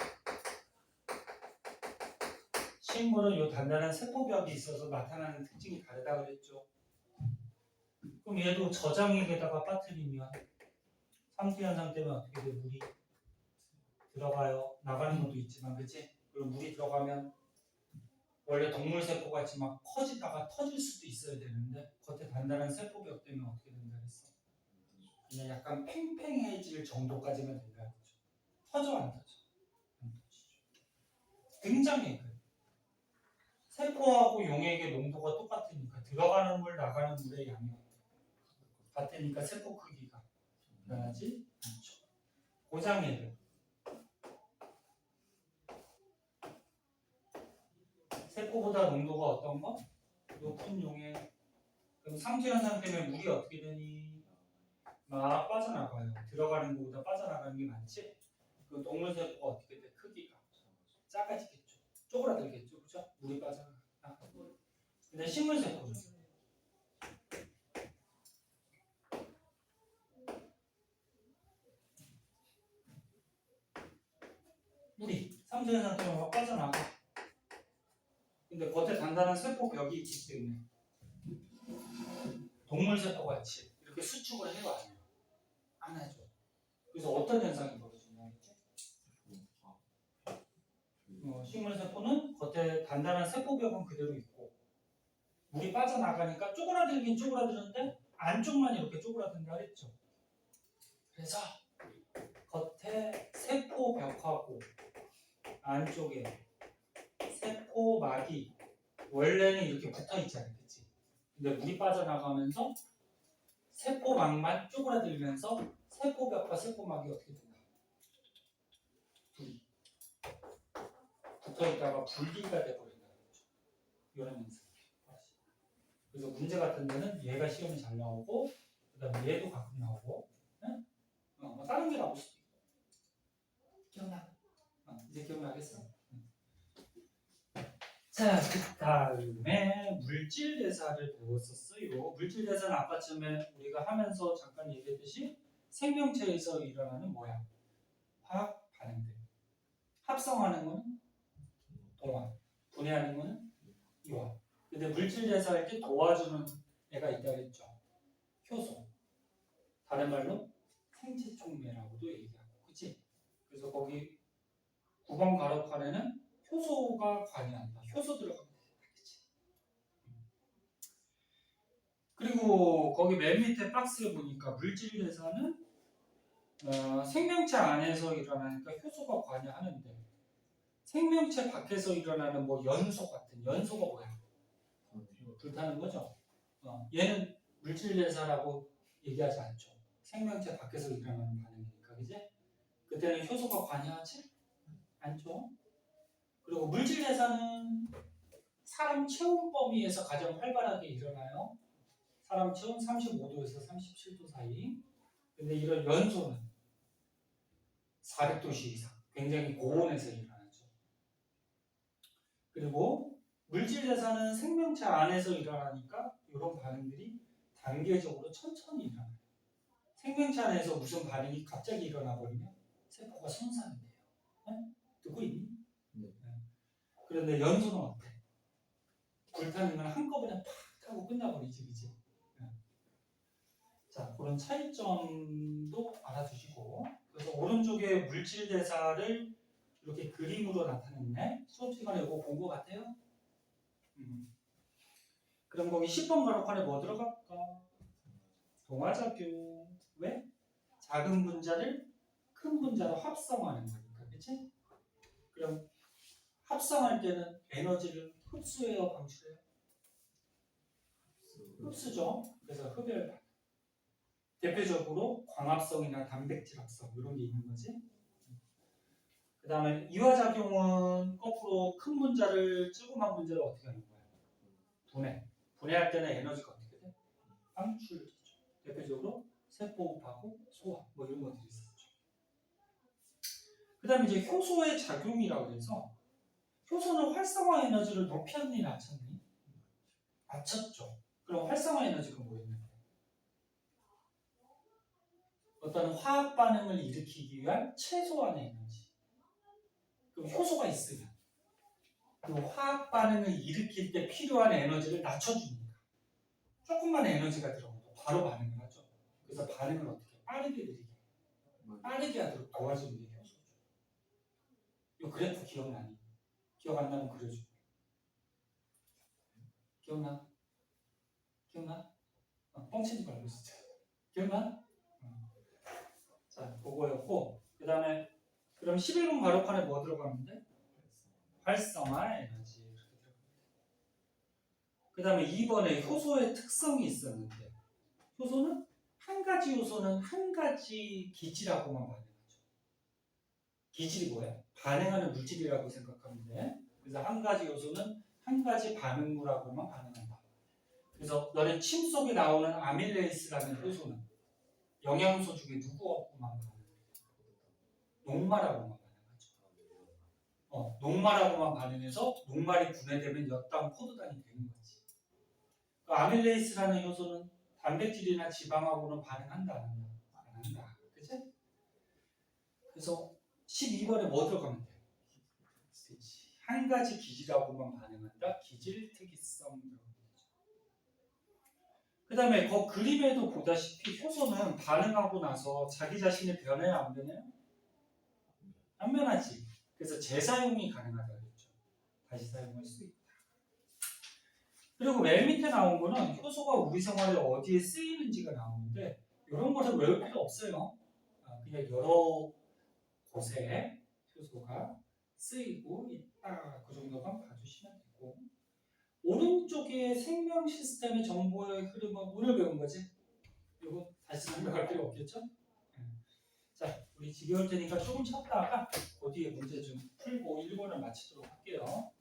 식물은 이 단단한 세포벽이 있어서 나타나는 특징이 다르다 그랬죠. 그럼 얘도 저장액에다가 빠뜨리면 삼투 현상 때문에 어떻게 돼? 물이 들어가요. 나가는 것도 있지만, 그치? 그리고 물이 들어가면 원래 동물 세포 같이 막 커지다가 터질 수도 있어야 되는데 겉에 단단한 세포벽 때문에 어떻게 된다 그랬어? 그냥 약간 팽팽해질 정도까지만 된다는 거죠. 터져 안 터져? 안 터지죠. 등장액은 세포하고 용액의 농도가 똑같으니까 들어가는 물 나가는 물의 양이 같으니까 세포 크기가 변하지 않죠. 고장액은 세포보다 농도가 어떤 거? 높은 용액. 그럼 삼투 현상 때문에 물이 어떻게 되니? 막 빠져나가요. 들어가는 것보다 빠져나가는 게 많지? 그 동물 세포가 어떻게 돼? 크기가 작아지겠죠. 쪼그라들겠죠. 그죠? 물이 빠져나가. 근데 식물 세포는 물이 삼투 현상 때문에 막 빠져나가. 근데 겉에 단단한 세포벽이 있기 때문에 동물 세포 같이 이렇게 수축을 해요, 안 해요? 안 하죠. 그래서 어떤 현상이 벌어지냐 했지? 식물 세포는 겉에 단단한 세포벽은 그대로 있고 물이 빠져나가니까 쪼그라들긴 쪼그라드는데 안쪽만 이렇게 쪼그라든다 했죠. 그래서 겉에 세포벽하고 안쪽에 세포막이 원래는 이렇게 붙어 있잖아요, 그치? 근데 물이 빠져나가면서 세포막만 쪼그라들면서 세포벽과 세포막이 어떻게 된다? 둘이 붙어있다가 분리가 돼버린다는 거죠. 이런 현상. 그래서 문제 같은 데는 얘가 시험에 잘 나오고 그 다음에 얘도 가끔 나오고 네? 다른 게 나올 수도 있고. 기억나? 이제 기억나겠어? 자, 그 다음에 물질대사를 배웠었어요. 물질대사는 아까쯤에 우리가 하면서 잠깐 얘기했듯이 생명체에서 일어나는 뭐야? 화학 반응들. 합성하는 거는 동화, 분해하는 거는 이화. 근데 물질대사할 때 도와주는 애가 있다 그랬죠. 효소. 다른 말로 생체촉매라고도 얘기하고, 그치? 그래서 거기 9번 가로칸에는 효소가 관여한다. 효소 들어가면 된다, 그치? 그리고 거기 맨 밑에 박스에 보니까 물질 대사는 생명체 안에서 일어나니까 효소가 관여하는데 생명체 밖에서 일어나는 뭐 연소 같은 연소가 뭐야? 불타는 거죠. 얘는 물질 대사라고 얘기하지 않죠. 생명체 밖에서 일어나는 반응이니까, 그지? 그때는 효소가 관여하지 않죠. 그리고 물질 대사는 사람 체온 범위에서 가장 활발하게 일어나요. 사람 체온 35도에서 37도 사이. 근데 이런 연소는 400도씨 이상, 굉장히 고온에서 일어나죠. 그리고 물질 대사는 생명체 안에서 일어나니까 이런 반응들이 단계적으로 천천히 일어나요. 생명체 안에서 무슨 반응이 갑자기 일어나 버리면 세포가 손상이 돼요. 네? 듣고 있니? 네. 그런데 연소는 어때? 불타는 건 한꺼번에 팍 하고 끝나버리지, 그치? 자, 그런 차이점도 알아두시고, 그래서 오른쪽에 물질 대사를 이렇게 그림으로 나타냈네. 수업 시간에 이거 본 것 같아요? 그럼 거기 10번 가로칸에 뭐 들어갈까? 동화작용. 왜? 작은 분자를 큰 분자로 합성하는 거니까, 그치? 그럼 합성할 때는 에너지를 흡수해요, 방출해요? 흡수죠. 그래서 흡열 반응. 대표적으로 광합성이나 단백질 합성 이런 게 있는 거지. 그 다음에 이화작용은 거꾸로 큰 분자를 조그만 분자를 어떻게 하는 거야? 분해. 분해할 때는 에너지가 어떻게 돼? 방출되죠. 대표적으로 세포호흡하고 소화 뭐 이런 것들이 있었죠. 그 다음에 이제 효소의 작용이라고 해서 효소는 활성화 에너지를 높였니 낮췄니? 낮췄죠. 그럼 활성화 에너지가 뭐였는데? 어떤 화학 반응을 일으키기 위한 최소한의 에너지. 그럼 효소가 있으면 그 화학 반응을 일으킬 때 필요한 에너지를 낮춰주니까 조금만 에너지가 들어가도 바로 반응을 하죠. 그래서 반응을 어떻게 빠르게 느리게 하도록 도와주는 게 효소죠. 이 그래프 기억나니? 기억 안 나면 그려줘. 기억나? 뻥치지 말고 진짜. 기억나? 자, 그거였고 그 다음에 그럼 11번 가로칸에 뭐 들어가는데? 활성화 에너지 이렇게 들어갑니다. 그 다음에 2번에 효소의 특성이 있었는데 효소는 한 가지 요소는 한 가지 기질하고만 반응하죠. 기질이 뭐야? 반응하는 물질이라고 생각하면 돼. 그래서 한 가지 요소는 한 가지 반응물하고만 반응한다. 그래서 너네 침 속에 나오는 아밀레이스라는 효소는 영양소 중에 누구하고만 반응해? 녹말하고만 반응하죠. 녹말하고만 반응해서 녹말이 분해되면 엿당 포도당이 되는 거지. 그 아밀레이스라는 효소는 단백질이나 지방하고는 반응한다 안 한다? 안 한다. 그치? 그래서 12번에 뭐 들어가면 돼? 한 가지 기질하고만 반응한다. 기질 특이성. 그 다음에 그 그림에도 보다시피 효소는 반응하고 나서 자기 자신이 변해요, 안 변해요? 안 변하지. 그래서 재사용이 가능하다고 했죠. 다시 사용할 수 있다. 그리고 맨 밑에 나온 거는 효소가 우리 생활에 어디에 쓰이는지가 나오는데 이런 거는 외울 필요 없어요. 그냥 여러 곳에 효소가 쓰이고 있다. 그 정도만 봐주시면 되고 오른쪽에 생명 시스템의 정보의 흐름은 오늘 배운 거지? 이거 다시 설명할 필요 없겠죠? 자, 우리 지겨울 테니까 조금 쉬었다가 그 뒤에 문제 좀 풀고 1번을 마치도록 할게요.